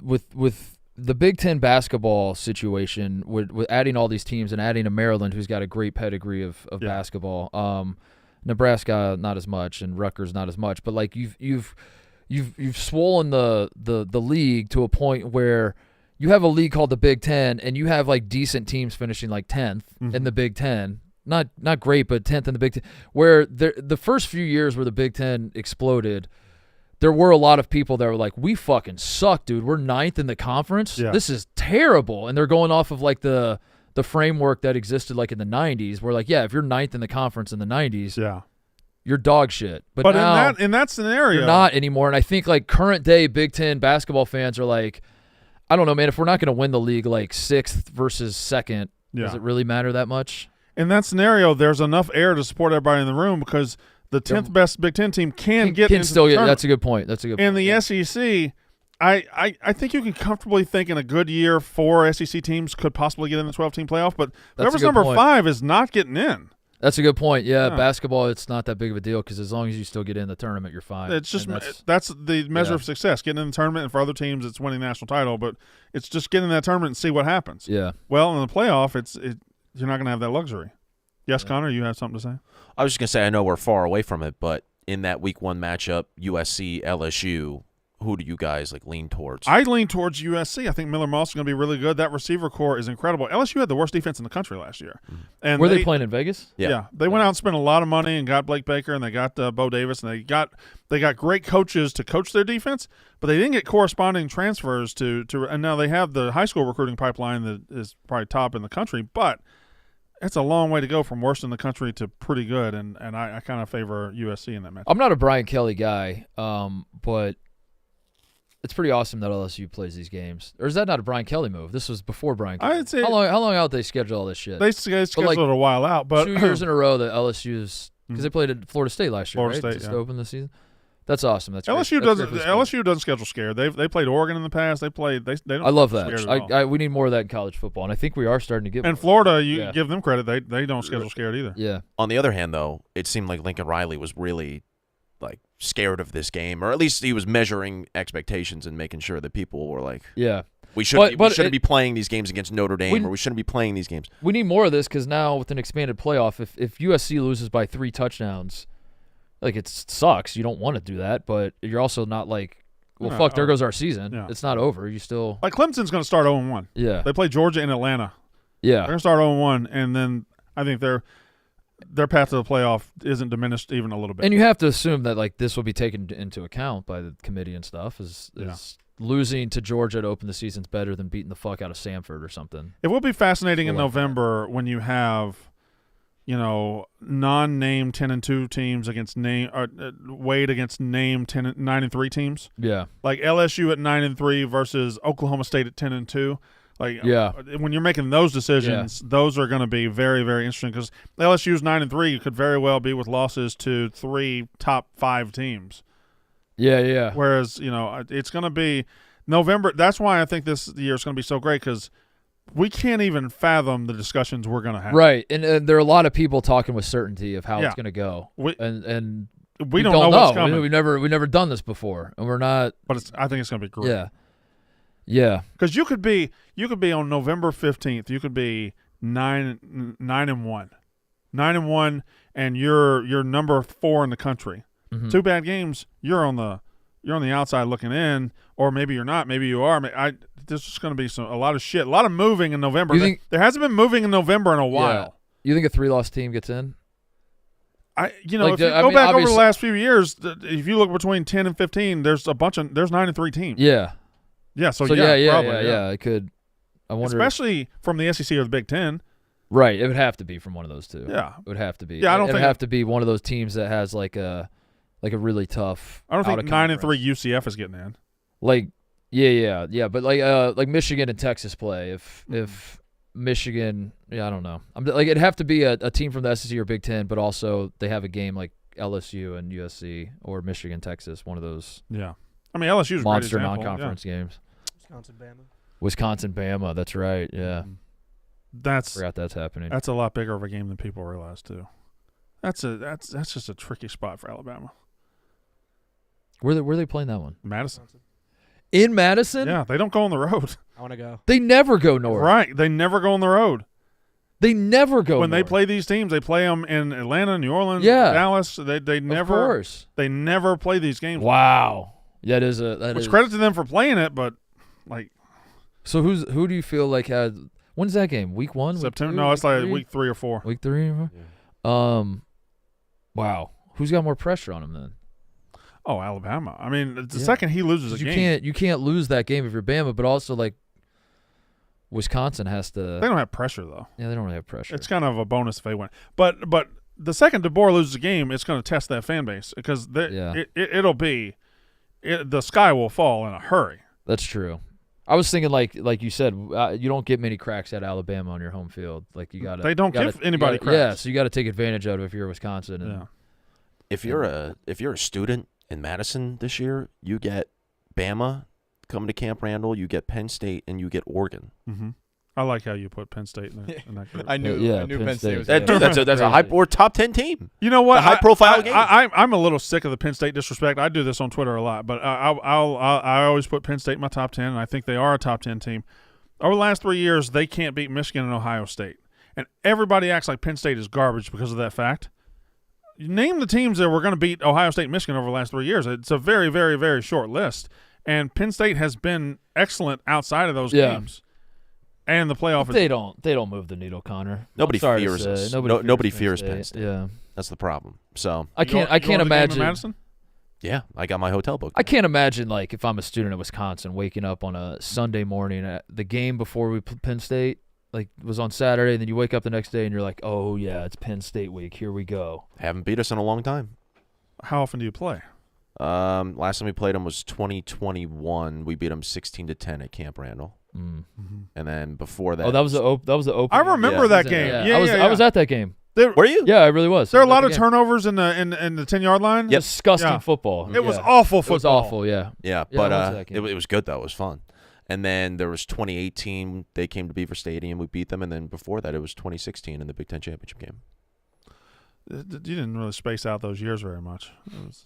with the Big Ten basketball situation with adding all these teams and adding a Maryland who's got a great pedigree of basketball. Nebraska not as much and Rutgers not as much, but like you've swollen the league to a point where you have a league called the Big Ten and you have like decent teams finishing like 10th in the Big Ten. Not great, but 10th in the Big Ten. Where the first few years where the Big Ten exploded, there were a lot of people that were like, we fucking suck, dude. We're 9th in the conference. Yeah. This is terrible. And they're going off of like the framework that existed like in the 90s where like, yeah, if you're 9th in the conference in the 90s, you're dog shit. But now, in that scenario, you're not anymore. And I think like current day Big Ten basketball fans are like, I don't know, man, if we're not going to win the league like 6th versus 2nd, does it really matter that much? In that scenario, there's enough air to support everybody in the room because the 10th best Big Ten team can get into the tournament. That's a good point. In the SEC, I think you can comfortably think in a good year 4 SEC teams could possibly get in the 12-team playoff, but whoever's number 5 is not getting in. That's a good point. Yeah, basketball, it's not that big of a deal because as long as you still get in the tournament, you're fine. It's just that's the measure of success, getting in the tournament, and for other teams, it's winning the national title. But it's just getting in that tournament and see what happens. Yeah. Well, in the playoff, you're not going to have that luxury. Yes, Connor, you have something to say? I was just going to say, I know we're far away from it, but in that week 1 matchup, USC, LSU, who do you guys lean towards? I lean towards USC. I think Miller Moss is going to be really good. That receiver core is incredible. LSU had the worst defense in the country last year. And were they playing in Vegas? Yeah. They went out and spent a lot of money and got Blake Baker and they got Bo Davis and they got great coaches to coach their defense, but they didn't get corresponding transfers to and now they have the high school recruiting pipeline that is probably top in the country, but it's a long way to go from worst in the country to pretty good, and I kind of favor USC in that match. I'm not a Brian Kelly guy, but it's pretty awesome that LSU plays these games. Or is that not a Brian Kelly move? This was before Brian Kelly. I'd say how long out they schedule all this shit? They scheduled it a while out, but 2 years in a row that LSU's because they played at Florida State last year, Florida right? State, Just to open the season. That's awesome. That's LSU great. doesn't. LSU doesn't schedule scared. They played Oregon in the past. They don't. I love scared that. at all. We need more of that in college football, and I think we are starting to get. And Florida, give them credit. They don't schedule scared either. Yeah. On the other hand, though, it seemed like Lincoln Riley was really scared of this game, or at least he was measuring expectations and making sure that people were like, we shouldn't be playing these games against Notre Dame, or we shouldn't be playing these games. We need more of this because now with an expanded playoff, if USC loses by 3 touchdowns. It sucks. You don't want to do that, but you're also not there goes our season. Yeah. It's not over. You still Clemson's going to start 0-1. Yeah. They play Georgia in Atlanta. Yeah. They're going to start 0-1, and then I think their path to the playoff isn't diminished even a little bit. And you have to assume that this will be taken into account by the committee and stuff. Is losing to Georgia to open the season's better than beating the fuck out of Samford or something. It will be fascinating in November when you have non-name 10-2 teams against weighed against name 9-3 teams. Yeah, like LSU at 9-3 versus Oklahoma State at 10-2. When you're making those decisions, those are going to be very, very interesting because LSU's 9-3 could very well be with losses to 3 top 5 teams. Yeah. Whereas it's going to be November. That's why I think this year is going to be so great because we can't even fathom the discussions we're going to have. Right, and there are a lot of people talking with certainty of how it's going to go, and we don't know what's coming. We've never done this before, and we're not. But I think it's going to be great. Yeah. Because you could be on November 15th. You could be 9-1, and you're number 4 in the country. Mm-hmm. 2 bad games. You're on the outside looking in, or maybe you're not. Maybe you are. There's just going to be a lot of shit, a lot of moving in November. There hasn't been moving in November in a while. You think a 3-loss team gets in? If you go back over the last few years, if you look between 10 and 15, there's 9-3 teams. Yeah. Yeah. So yeah, probably, it could. I wonder, especially from the SEC or the Big Ten. Right. It would have to be from one of those two. Yeah. It would have to be. Yeah, I don't it would think have to be one of those teams that has like a really tough. I don't think 9-3 conference. UCF is getting in. Like, yeah. But like Michigan and Texas play. If Michigan, I don't know. It'd have to be a team from the SEC or Big Ten, but also they have a game like LSU and USC or Michigan, Texas. One of those. Yeah. I mean, LSU's a great monster example. non-conference games. Wisconsin, Bama. Wisconsin, Bama. That's right. Yeah. That's Forgot that's happening. That's a lot bigger of a game than people realize too. That's just a tricky spot for Alabama. Where they playing that one? Madison. In Madison? Yeah, they don't go on the road. I want to go. They never go north. Right, they never go on the road. They never go When they north. play these teams, they play them in Atlanta, New Orleans, Yeah. Dallas. They Of never course. they never play these games. Wow. That is. Which credit to them for playing it, but like So who do you feel like had? When's that game? Week 1? September. Week 2, No, it's like three? week 3 or 4. Week 3. Wow. Who's got more pressure on him then? Oh, Alabama. I mean, the Yeah. second he loses a game, You can't lose that game if you're Bama, but also like Wisconsin has to. they don't have pressure though. Yeah, they don't really have pressure. It's kind of a bonus if they win. But the second DeBoer loses a game, it's going to test that fan base because it'll be the sky will fall in a hurry. That's true. I was thinking like you said, you don't get many cracks at Alabama on your home field. Like you got to. They don't give anybody cracks. Yeah, so you got to take advantage of it if you're Wisconsin. And, Yeah. If you're a student in Madison this year, you get Bama coming to Camp Randall, you get Penn State, and you get Oregon. Mm-hmm. I like how you put Penn State in that group. I knew Penn State was That- gonna- That's a high or top 10 team. You know what? The high-profile game. I'm a little sick of the Penn State disrespect. I do this on Twitter a lot, but I always put Penn State in my top 10, and I think they are a top 10 team. Over the last 3 years, they can't beat Michigan and Ohio State, and everybody acts like Penn State is garbage because of that fact. You name the teams that were going to beat Ohio State and Michigan over the last 3 years. It's a very, very, very short list, and Penn State has been excellent outside of those games. And the playoff is They don't move the needle, Connor. Nobody I'm sorry to fears say. us. Nobody fears Penn State. Yeah. That's the problem. So I You can't going to the game in imagine. Madison? yeah, I got my hotel booked. I can't imagine like if I'm a student at Wisconsin waking up on a Sunday morning at the game before we Penn State like was on Saturday, and then you wake up the next day and you're like, oh yeah, it's Penn State week. Here we go. Haven't beat us in a long time. How often do you play? Last time we played them was 2021. We beat them 16-10 at Camp Randall, and then before that, Oh, that was the opening. I remember Yeah. that game. Yeah, I was at that game. Were you? Yeah, I really was. There I are a was lot at of the game. turnovers in the 10-yard line. Yep. Disgusting Yeah. football. It was Yeah. awful football. It was awful. Yeah. Yeah, Yeah, but I went to that game. it was good though. It was fun. And then there was 2018. They came to Beaver Stadium. We beat them. And then before that, it was 2016 in the Big Ten championship game. You didn't really space out those years very much.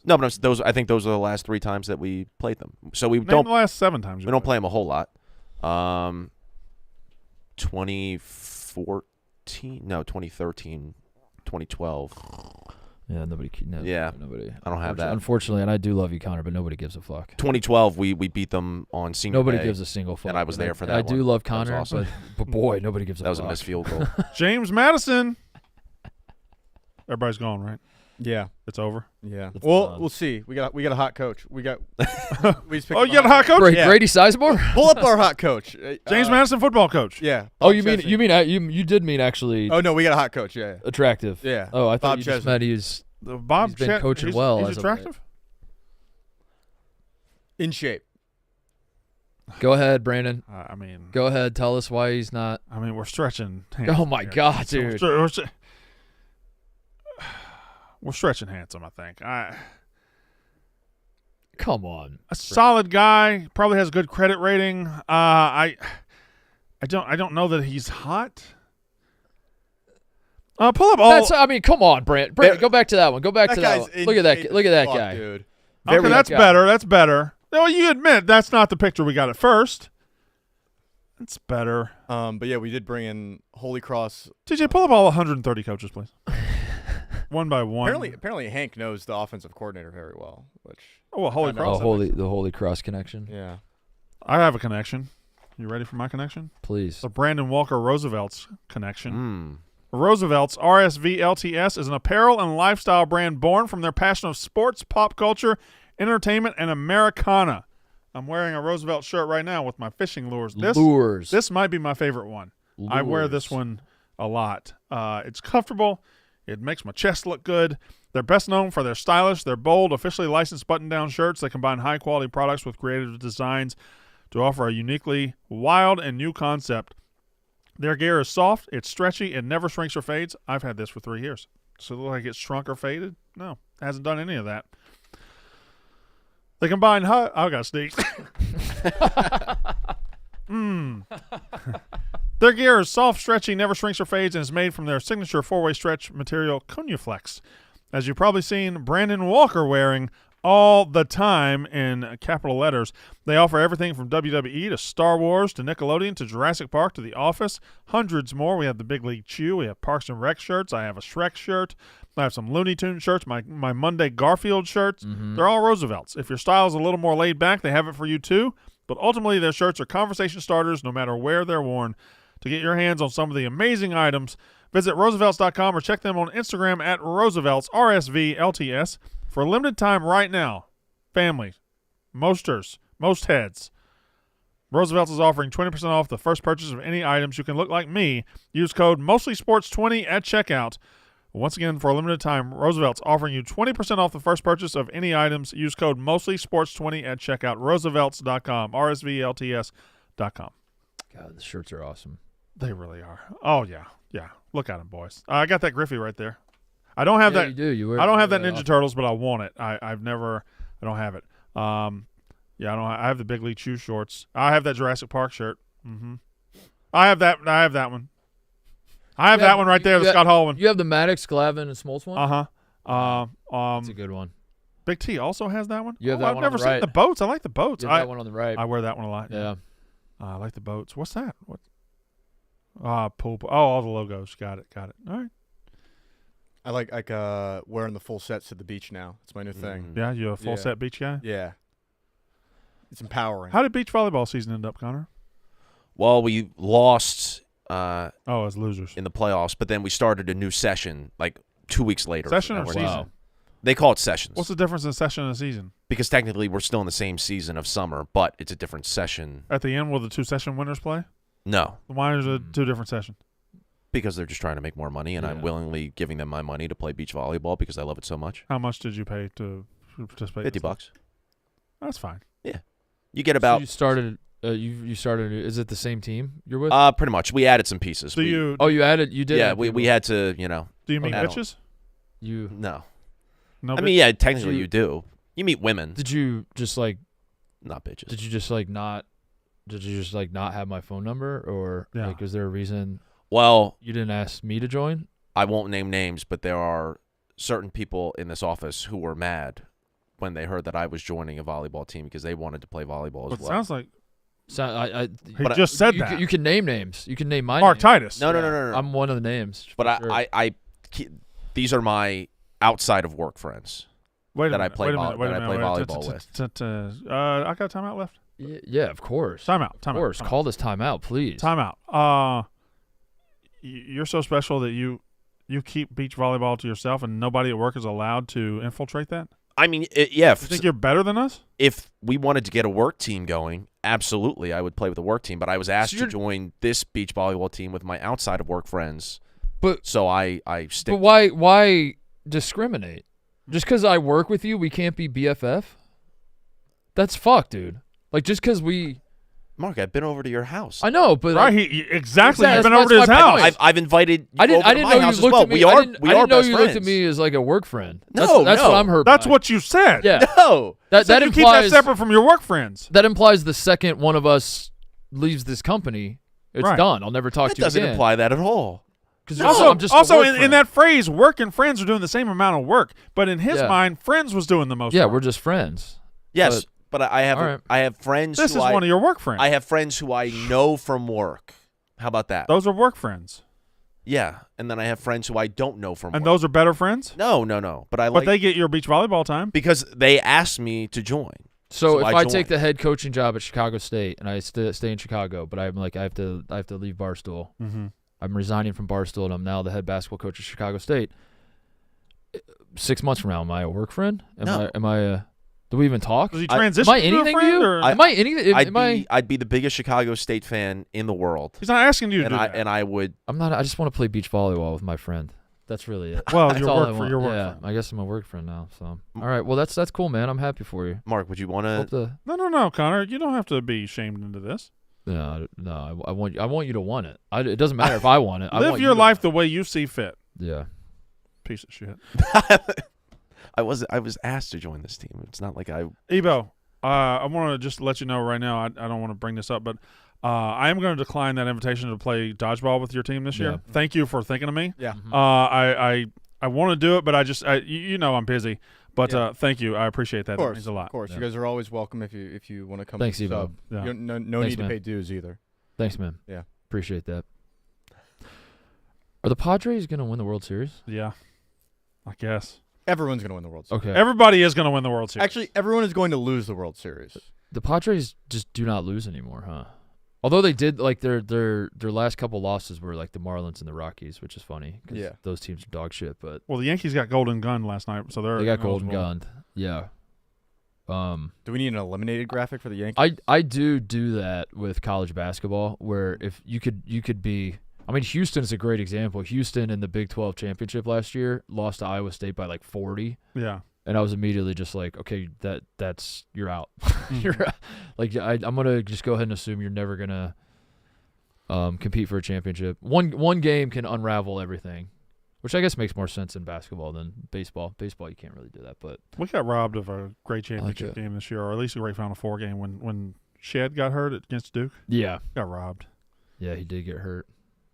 No, but I think those are the last 3 times that we played them. So we Name don't the last 7 times. we don't play them a whole lot. 2013, 2012. Yeah. Nobody. No, Yeah. Nobody. I don't have that. Unfortunately, and I do love you, Connor, but nobody gives a fuck. 2012, we beat them on senior Nobody day. gives a single fuck. and I was there for I that do one. love That was Connor, awesome. but boy, nobody gives a That was fuck. a missed field goal. James Madison. Everybody's gone, right? Yeah. It's over. Yeah. It's Well, done. we'll see. We got a hot coach. We just picked Oh, up you got a hot coach? Yeah. Grady Sizemore? Pull up our hot coach. James Madison football coach. Yeah. Oh, Bob you mean Chesney. you did mean actually Oh no, we got a hot coach. Yeah. attractive? Yeah. Oh, I thought Bob you just Chesney. meant he's Bob He's been Chet- coaching he's- well He's as of late. attractive. In shape. Go ahead, Brandon. I mean, Go ahead. Tell us why he's not. we're stretching. Oh handsome my here. God, So dude. we're stretching handsome. I think. Come on. A solid guy. Probably has good credit rating. I don't know that he's hot. Pull up all. That's. I mean, come on, Brandon. Go back to that one. Go back to that guy's one. in Look at that. shape Look at as that fuck, guy. dude. Okay, Very that's guy. better. That's better. No, you admit that's not the picture we got at first. It's better. But yeah, we did bring in Holy Cross. TJ, pull up all 130 coaches, please. One by one. Apparently, Hank knows the offensive coordinator very well. Which Oh, well, Holy I know. Cross. The Holy Cross connection. yeah. I have a connection. You ready for my connection? Please. The Brandon Walker Roosevelt's connection. Mm. Roosevelt's RSVLTS is an apparel and lifestyle brand born from their passion of sports, pop culture, entertainment, and Americana. I'm wearing a Roosevelt shirt right now with my fishing lures. Lures. This might be my favorite one. I wear this Lures. one a lot. It's comfortable. It makes my chest look good. They're best known for their stylish, their bold, officially licensed button-down shirts. They combine high-quality products with creative designs to offer a uniquely wild and new concept. Their gear is soft, it's stretchy, it never shrinks or fades. I've had this for 3 years. Does it look like it's shrunk or faded? No, hasn't done any of that. They combine I got to sneeze. Their gear is soft, stretchy, never shrinks or fades, and is made from their signature 4-way stretch material, Cunuflex. As you've probably seen Brandon Walker wearing all the time in capital letters. They offer everything from WWE to Star Wars to Nickelodeon to Jurassic Park to The Office. Hundreds more. We have the Big League Chew. We have Parks and Rec shirts. I have a Shrek shirt. I have some Looney Tunes shirts, my Monday Garfield shirts. They're all Roosevelts. If your style is a little more laid back, they have it for you too. But ultimately, their shirts are conversation starters no matter where they're worn. To get your hands on some of the amazing items, visit Roosevelts.com or check them on Instagram at Roosevelts, RSVLTS. For a limited time right now, family, mosters, most heads, Roosevelts is offering 20% off the first purchase of any items. You can look like me. Use code MOSTLYSPORTS20 at checkout. Once again, for a limited time, Roosevelt's offering you 20% off the first purchase of any items. Use code MOSTLYSPORTS20 at checkout. Roosevelts.com, RSVLTS.com. God, the shirts are awesome. They really are. Oh, yeah. Yeah. Look at them, boys. I got that Griffey right there. I don't have that. You do. You wear, I don't have that wear Ninja Turtles, but I want it. I don't have it. Yeah, I have the Big League Chew shorts. I have that Jurassic Park shirt. I have that one. I have that one right there, the Scott Hall one. You have the Maddox, Glavin, and Smoltz one? That's a good one. Big T also has that one. You have that I've one never on the seen right. the boats. I like the boats. You have that one on the right. I wear that one a lot. Yeah. I like the boats. What's that? What? Pool. Oh, all the logos. Got it. All right. I like wearing the full sets to the beach now. It's my new thing. Yeah, you a full set beach guy? Yeah. It's empowering. How did beach volleyball season end up, Connor? Well, we lost as losers in the playoffs, but then we started a new session like 2 weeks later. Session or Wow. season? They call it sessions. What's the difference in session and season? Because technically we're still in the same season of summer, but it's a different session. At the end, will the 2 session winners play? No. Why is it 2 different sessions? Because they're just trying to make more money, and I'm willingly giving them my money to play beach volleyball because I love it so much. How much did you pay to participate? $50. That's fine. Yeah. You get about. So you started. You started. Is it the same team you're with? Pretty much. We added some pieces. You added. You did. Yeah, we had to. You know. Do you meet add bitches? No. No. I mean, yeah, technically you do. You meet women. Did you just like? Not bitches. Did you just like not? Did you just like not have my phone number, or like, is there a reason? Well, you didn't ask me to join. I won't name names, but there are certain people in this office who were mad when they heard that I was joining a volleyball team because they wanted to play volleyball as well. Sounds like. He just said that. You can name names. You can name my Mark name. Titus. No. I'm one of the names. But I these are my outside of work friends that I play volleyball with. I got timeout left. Yeah, of course. Timeout. Of course. Call this timeout, please. Timeout. You're so special that you keep beach volleyball to yourself and nobody at work is allowed to infiltrate that? I mean, yeah. You think you're better than us? If we wanted to get a work team going, absolutely, I would play with a work team. But I was asked to join this beach volleyball team with my outside of work friends. So I stick. But why discriminate? Just because I work with you, we can't be BFF? That's fucked, dude. Like, just because we... Mark, I've been over to your house. I know, but... Right, exactly. You've been that's over to his my house. point. I've invited you I didn't over to my know house you as well. looked at me. We I are didn't best know you friends. looked at me as like a work friend. That's No, what I'm hurt That's by. what you said. Yeah. No. That you implies... keep that separate from your work friends. That implies the second one of us leaves this company, it's done. I'll never talk That to you doesn't again. imply that at all. Also, in that phrase, work and friends are doing the same amount of work. But in his mind, friends was doing the most work. We're just friends. Yes, but I have friends. This is one of your work friends. I have friends who I know from work. How about that? Those are work friends. Yeah, and then I have friends who I don't know from work. And those are better friends? No. But they get your beach volleyball time because they asked me to join. So if I take the head coaching job at Chicago State and I stay in Chicago, but I'm like I have to leave Barstool. Mm-hmm. I'm resigning from Barstool and I'm now the head basketball coach at Chicago State. 6 months from now, am I a work friend? Am I Do we even talk? Does he I- transition am I to a anything to friend? you? Or? Am I anything? I'd be the biggest Chicago State fan in the world, He's not asking you to and do I that. and I would. I'm not. I just want to play beach volleyball with my friend. That's really it. Well, That's your all work I for want. your work Yeah, friend. I guess I'm a work friend now. So all right. Well, that's cool, man. I'm happy for you. Mark, would you want Hope to? the No, Connor. You don't have to be shamed into this. no. I want you to want it. It doesn't matter if I want it. I Live want your you to- life the way you see fit. Yeah. Piece of shit. I was asked to join this team. It's not like I. Ebo, I want to just let you know right now. I don't want to bring this up, but I am going to decline that invitation to play dodgeball with your team this year. Yeah. Thank you for thinking of me. Yeah. I want to do it, but you know I'm busy. But thank you. I appreciate that. Of course, It means a lot. Of course, Yeah. you guys are always welcome if you want to come. Thanks, to the Evo. sub. Yeah. You don't- no Thanks, need to man. pay dues either. Thanks, man. Yeah. Appreciate that. Are the Padres gonna win the World Series? Yeah, I guess. Everyone's going to win the World Series. Okay. Everybody is going to win the World Series. Actually, everyone is going to lose the World Series. The Padres just do not lose anymore, huh? Although they did, like their last couple losses were like the Marlins and the Rockies, which is funny because Yeah. those teams are dog shit. But Well, the Yankees got golden gun last night, so they're they got golden ineligible. gunned. Yeah. Do we need an eliminated graphic for the Yankees? I do that with college basketball, where if you could be. I mean, Houston is a great example. Houston in the Big 12 championship last year lost to Iowa State by like 40. Yeah. And I was immediately just like, okay, that's you're out. You're like I'm gonna just go ahead and assume you're never gonna compete for a championship. One game can unravel everything, which I guess makes more sense in basketball than baseball. Baseball you can't really do that, but We got robbed of a great championship it. game this year, or at least a great Final Four game when Shed got hurt against Duke. yeah, Got robbed. he did get hurt.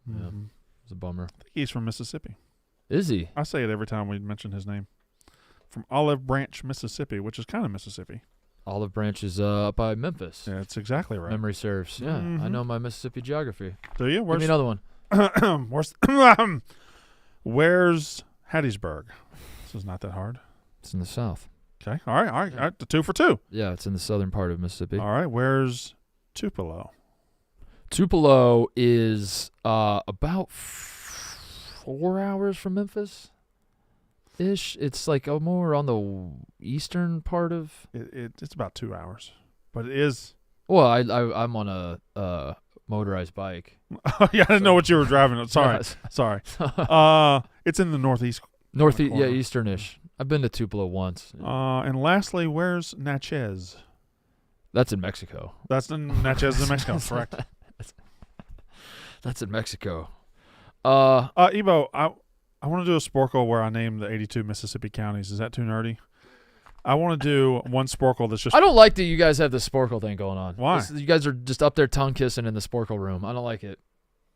Yeah. Mhm. It's a bummer. I think he's from Mississippi. Is he? I say it every time we mention his name. From Olive Branch, Mississippi, which is kind of Mississippi. Olive Branch is up by Memphis. Yeah, that's exactly right. Memory serves. Yeah, I Mhm. know my Mississippi geography. Do you? Give Where's me another one. Where's Hattiesburg? This is not that hard. It's in the south. Okay. All right. The 2 for 2. Yeah, it's in the southern part of Mississippi. All right. Where's Tupelo? Tupelo is about 4 hours from Memphis. Ish. It's like more on the eastern part of. It's about 2 hours, but it is. Well, I'm on a motorized bike. Yeah, I didn't know what you were driving. Sorry. Sorry. It's in the northeast. Northeast, yeah, corner. easternish. I've been to Tupelo once. And lastly, where's Natchez? That's in Mexico. That's in Natchez, in Mexico. Correct. That's in Mexico. Ebo, I want to do a Sporcle where I name the 82 Mississippi counties. Is that too nerdy? I want to do one Sporcle that's just. I don't like that you guys have the Sporcle thing going on. Why? You guys are just up there tongue kissing in the Sporcle room. I don't like it.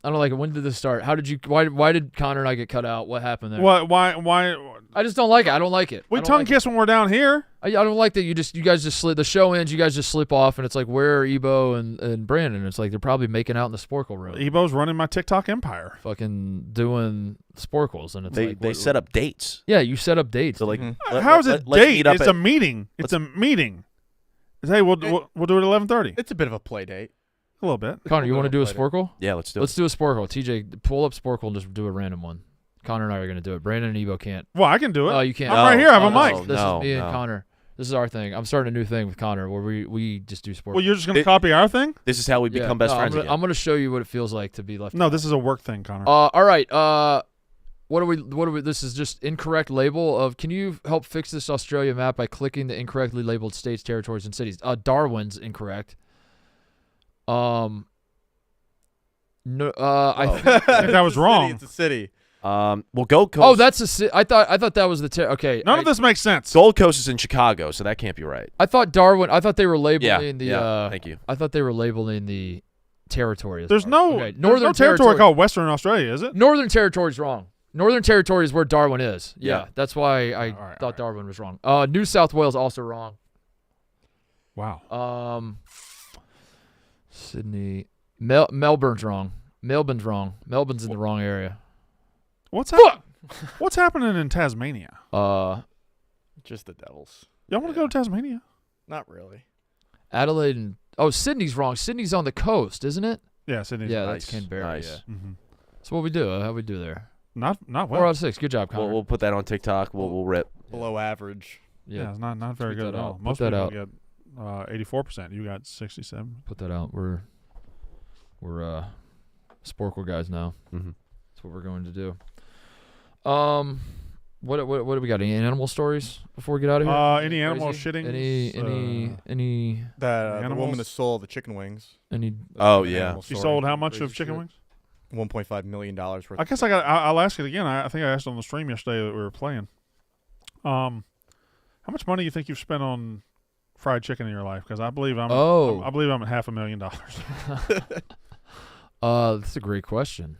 When did this start? How did you? Why did Connor and I get cut out? What happened there? What? Why? I just don't like it. I don't like it. We I don't tongue like kiss when we're down here. I don't like that you guys just slip. The show ends. You guys just slip off, and it's like, where are Ebo and Brandon? It's like they're probably making out in the Sporcle room, Ebo's running my TikTok empire. fucking doing Sporkles, and it's They like they set up dates. Yeah, you set up dates. So like, Mhm. How is it let's date? meet up It's at- a meeting. It's a meeting. It's, hey, we'll do it at 11:30. It's a bit of a play date. A little bit. Connor, you want to do a Sporkle? Yeah, let's do Let's it. do a Sporkle. TJ, pull up Sporkle and just do a random one. Connor and I are going to do it. Brandon and Ebo can't. Well, I can do it. Oh, you can't. I'm right here. I have a no, mic. This No, is me and no. Connor. This is our thing. I'm starting a new thing with Connor where we just do Sporkle. Well, you're just going to It- copy our thing? This is how we Yeah, become best no, friends I'm going to show you what it feels like to be left. No, this is a work thing, Connor. All right. What are we? This is just incorrect label of. Can you help fix this Australia map by clicking the incorrectly labeled states, territories, and cities? Darwin's incorrect. No. I think. think that was wrong. It's a city. Well, Gold Coast. Oh, that's a. I thought that was the. Okay. None of this makes sense. Gold Coast is in Chicago, so that can't be right. I thought Darwin. I thought they were labeling Yeah. the. yeah. Thank you. I thought they were labeling the territory. As There's Darwin. no, Okay. there's no territory called Western Australia, is it? Northern Territory's wrong. Northern Territory is where Darwin is. Yeah, Yeah. that's why I All right, thought Darwin was wrong. New South Wales also wrong. Wow. Sydney, Melbourne's wrong. Melbourne's wrong. Melbourne's in the wrong area. What's happening in Tasmania? Just the Devils. Y'all want to go to Tasmania? Not really. Adelaide and Sydney's wrong. Sydney's on the coast, isn't it? Yeah, Sydney's Yeah, nice. that's Canberra. Nice. Yeah. Mm-hmm. So what we do? How we do there? Not 4 well. out of 6. Good job, Connor. We'll put that on TikTok. We'll rip. Below average. Yeah, it's not very Tweet good that at all. out. Most Put that people out. get 84%. You got 67. Put that out. We're Sporcle guys now. Mm-hmm. That's what we're going to do. What do we got? Any animal stories before we get out of here? Any animal Crazy? shitting? Any The Animals? woman that sold the chicken wings. any? Oh, An yeah. animal She story. sold how much Crazy of chicken shit. wings? $1.5 million worth. I guess I'll ask it again. I think I asked on the stream yesterday that we were playing. How much money do you think you've spent on fried chicken in your life? Because I believe I'm at $500,000. That's a great question.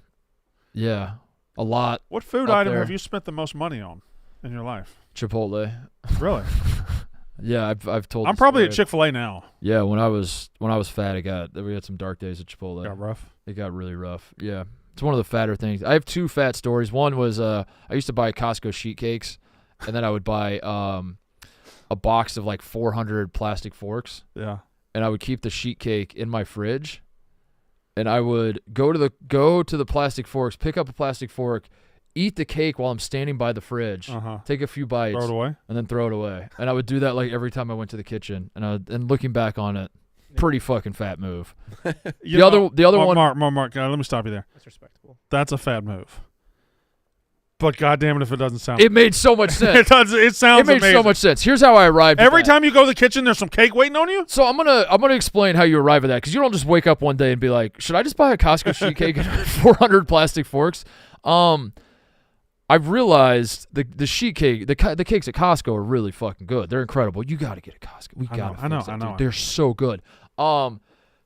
Yeah, a lot. What food Up item there. have you spent the most money on in your life? Chipotle. Really? Yeah, I've told. I'm the probably story. at Chick-fil-A now. Yeah, when I was fat, we had some dark days at Chipotle. Got rough. It got really rough. Yeah, it's one of the fatter things. I have two fat stories. One was I used to buy Costco sheet cakes, and then I would buy a box of like 400 plastic forks, Yeah. and I would keep the sheet cake in my fridge, and I would go to the plastic forks, pick up a plastic fork, eat the cake while I'm standing by the fridge, take a few bites, Throw it away. and then throw it away. And I would do that like every time I went to the kitchen. And looking back on it, pretty fucking fat move. The other one. Mark, let me stop you there. That's respectable. That's a fat move. But goddamn it, if it doesn't sound. It made so much sense. It does. It sounds It made amazing. so much sense. Here's how I arrived. Every at that. time you go to the kitchen, there's some cake waiting on you. So I'm gonna explain how you arrive at that, because you don't just wake up one day and be like, should I just buy a Costco sheet cake and 400 plastic forks? I've realized the sheet cake, the cakes at Costco are really fucking good. They're incredible. You got to get a Costco. I know. They're so good.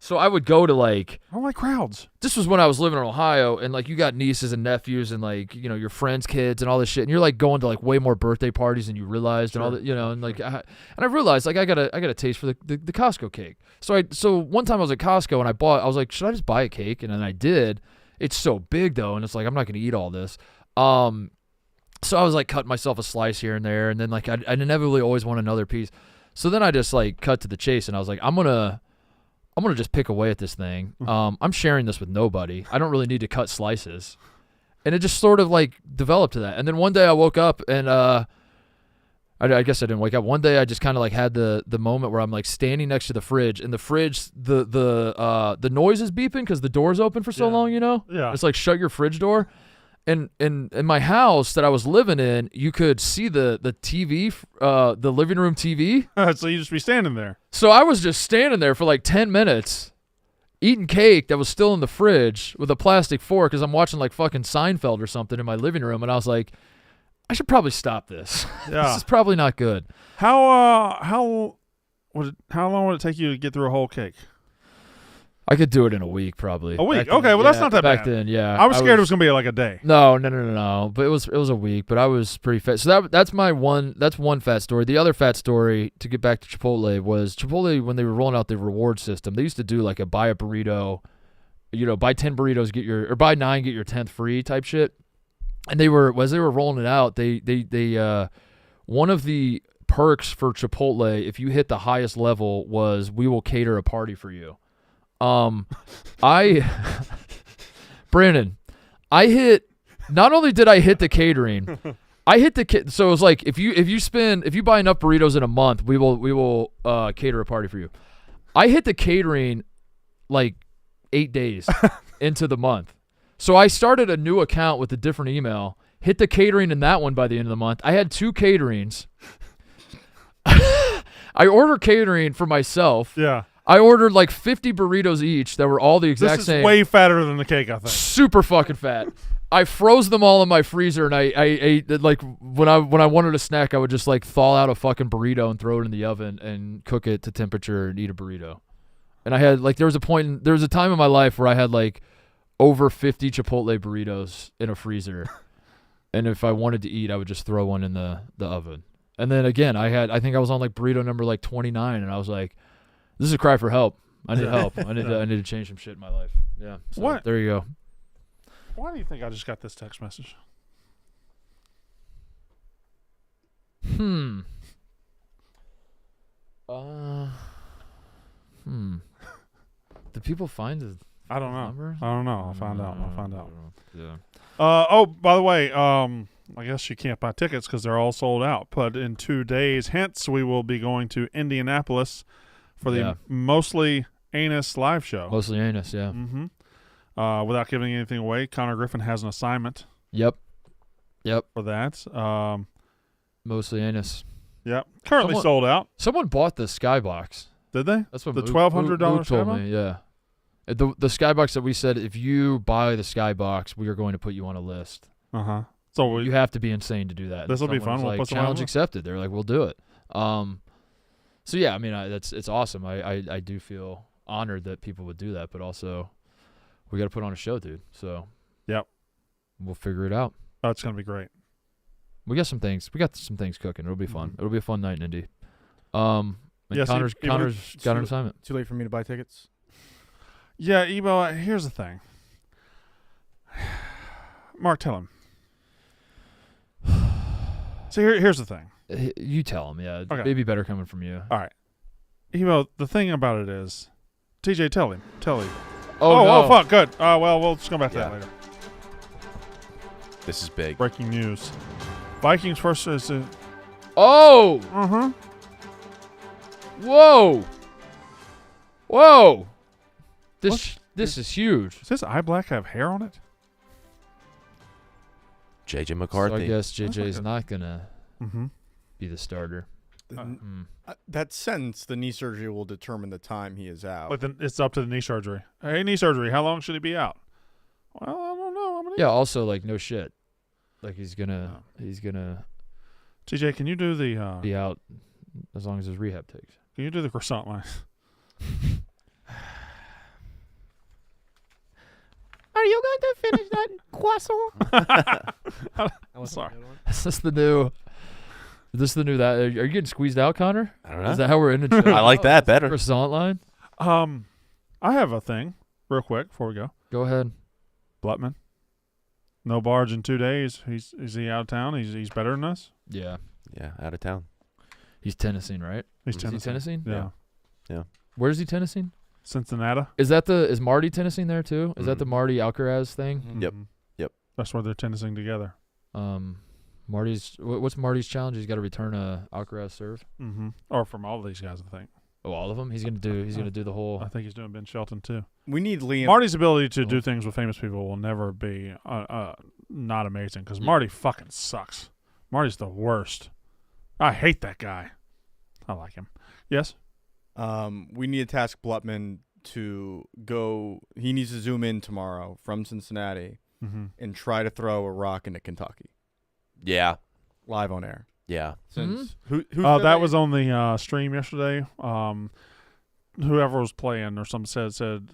So I would go to like, I don't like crowds. this was when I was living in Ohio, and like you got nieces and nephews and like, you know, your friends' kids and all this shit, and you're like going to like way more birthday parties than you realized and all that, you know, and like and I realized like I got a taste for the Costco cake. So one time I was at Costco and I was like, should I just buy a cake? And then I did. It's so big though, and it's like I'm not gonna eat all this. So I was like cutting myself a slice here and there, and then like I inevitably always want another piece. So then I just like cut to the chase, and I was like, I'm gonna just pick away at this thing. I'm sharing this with nobody. I don't really need to cut slices. And it just sort of like developed to that. And then one day I woke up and I guess I didn't wake up. One day I just kind of like had the moment where I'm like standing next to the fridge, and the fridge the noise is beeping because the door's open for so long, you know? Yeah. It's like shut your fridge door. And in my house that I was living in, you could see the TV, the living room TV. So you just be standing there. So I was just standing there for like 10 minutes eating cake that was still in the fridge with a plastic fork because I'm watching like fucking Seinfeld or something in my living room, and I was like, I should probably stop this. Yeah. This is probably not good. How long would it take you to get through a whole cake? I could do it in a week probably. A week? Back then, Okay, well, that's not that back bad. then, yeah. I was scared it was gonna be like a day. No. But it was a week. But I was pretty fat. So that's one fat story. The other fat story, to get back to Chipotle, was Chipotle when they were rolling out the reward system. They used to do like a buy a burrito, you know, buy 10 burritos buy 9 get your 10th free type shit. And as they were rolling it out, they one of the perks for Chipotle, if you hit the highest level, was we will cater a party for you. Brandon, not only did I hit the catering, I hit so it was like if you buy enough burritos in a month, we will cater a party for you. I hit the catering like 8 days into the month. So I started a new account with a different email, hit the catering in that one by the end of the month. I had 2 caterings. I ordered catering for myself. Yeah. I ordered like 50 burritos each that were all the exact This is same. way fatter than the cake, I think. Super fucking fat. I froze them all in my freezer, and I ate like when I wanted a snack, I would just like thaw out a fucking burrito and throw it in the oven and cook it to temperature and eat a burrito. And I had like there was a time in my life where I had like over 50 Chipotle burritos in a freezer, and if I wanted to eat, I would just throw one in the oven. And then again, I think I was on like burrito number like 29, and I was like, this is a cry for help. I need help. I need to change some shit in my life. Yeah. So What? There you go. Why do you think I just got this text message? Do people find the I don't know. number? I don't know. I'll find out. Yeah. Oh, by the way, I guess you can't buy tickets because they're all sold out. But in 2 days, hence, we will be going to Indianapolis for the Mostly Anus live show. Mostly Anus, yeah. Mm-hmm. Without giving anything away, Connor Griffin has an assignment. Yep. For that. Mostly Anus. Yep. Currently sold out. Someone bought the Skybox. Did they? That's what the $1,200 $1,200 told Skybox? me. Yeah. The Skybox that we said, if you buy the Skybox, we are going to put you on a list. Uh-huh. So you have to be insane to do that. This will be Someone fun. was We'll put some challenge on. accepted. They're like, we'll do it. So yeah, I mean, it's awesome. I do feel honored that people would do that, but also we got to put on a show, dude. So yep, we'll figure it out. Oh, it's gonna be great. We got some things cooking. It'll be fun. It'll be a fun night in Indy. Yeah, Connor's got an assignment. Too late for me to buy tickets? Yeah, Ebo, here's the thing. Mark, tell him. So here's the thing. You tell him, yeah. Okay. Maybe better coming from you. All right. Ebo, the thing about it is, TJ, tell him. Oh, no. Oh, fuck, good. Well, we'll just come back to that later. This is big. Breaking news. Vikings first is... Oh! Uh-huh. Whoa! This is huge. Does this eye black have hair on it? JJ McCarthy. So I guess JJ's not going to Mm-hmm. be the starter. That sentence, the knee surgery will determine the time he is out. But then it's up to the knee surgery. Hey, knee surgery, how long should he be out? Well, I don't know. Yeah, also, like, no shit. Like, he's gonna TJ, can you do the... be out as long as his rehab takes. Can you do the croissant line? Are you going to finish that croissant? Sorry. Is this the new... Are you getting squeezed out, Connor? I don't know. Is that how we're in the show? I like that better. Croissant line? I have a thing, real quick, before we go. Go ahead. Blutman. No barge in 2 days. Is he out of town? He's better than us? Yeah. Yeah, out of town. He's Tennessean, right? He's Is he Tennessean. Tennessean? Yeah. Where's he Tennessean? Cincinnati. Is Marty Tennessean there too? Is that the Mhm. Marty Alcaraz thing? Yep. Mhm. Yep. That's where they're Tennessean together. What's Marty's challenge? He's got to return a Alcaraz serve. Mm-hmm. Or from all of these guys, I think. Oh, all of them. He's gonna do the whole. I think he's doing Ben Shelton too. We need Liam. Marty's ability to do things with famous people will never be not amazing because Marty fucking sucks. Marty's the worst. I hate that guy. I like him. Yes? We need to task Blutman to go. He needs to zoom in tomorrow from Cincinnati and try to throw a rock into Kentucky Yeah. live on air. Yeah. Since who that was on the stream yesterday. Whoever was playing or something said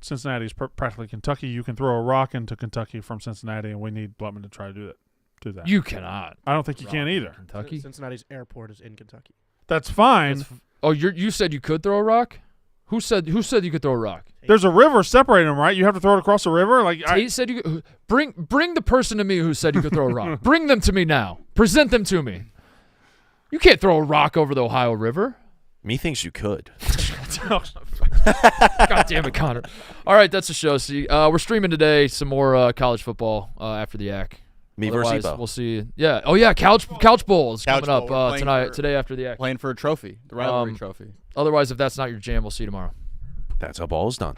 Cincinnati's practically Kentucky. You can throw a rock into Kentucky from Cincinnati, and we need Blutman to try to do that. You cannot. I don't think you can either. Kentucky. Cincinnati's airport is in Kentucky. That's fine. You said you could throw a rock? Who said you could throw a rock? There's a river separating them, right? You have to throw it across the river. Like Tate said you could. Bring the person to me who said you could throw a rock. Bring them to me now. Present them to me. You can't throw a rock over the Ohio River. Me thinks you could. God damn it, Connor. All right, that's the show. See, we're streaming today some more college football after the AC. Me versus Otherwise, Ebo. we'll see. Yeah. Oh yeah, couch bowl is Couch coming Bowl. up We're playing today after the AC. playing for a trophy, the rivalry trophy. Otherwise, if that's not your jam, we'll see you tomorrow. That's how ball is done.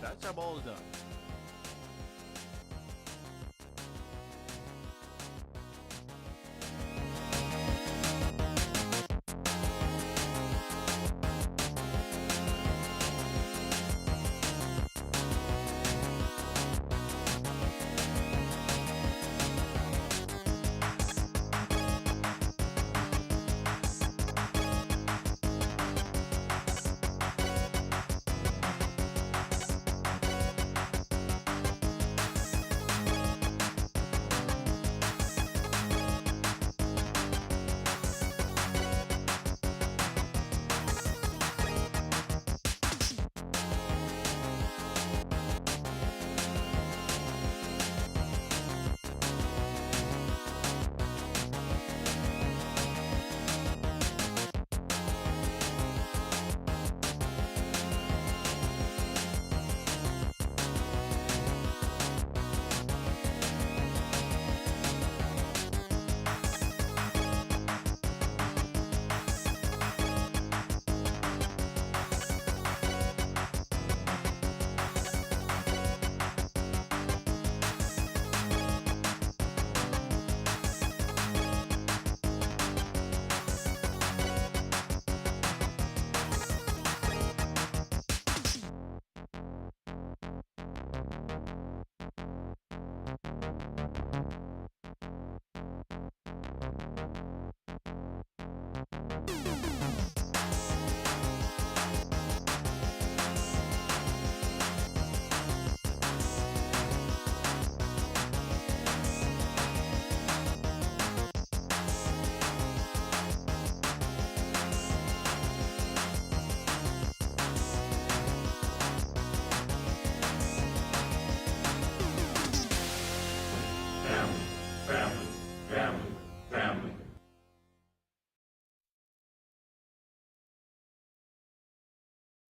That's how ball is done.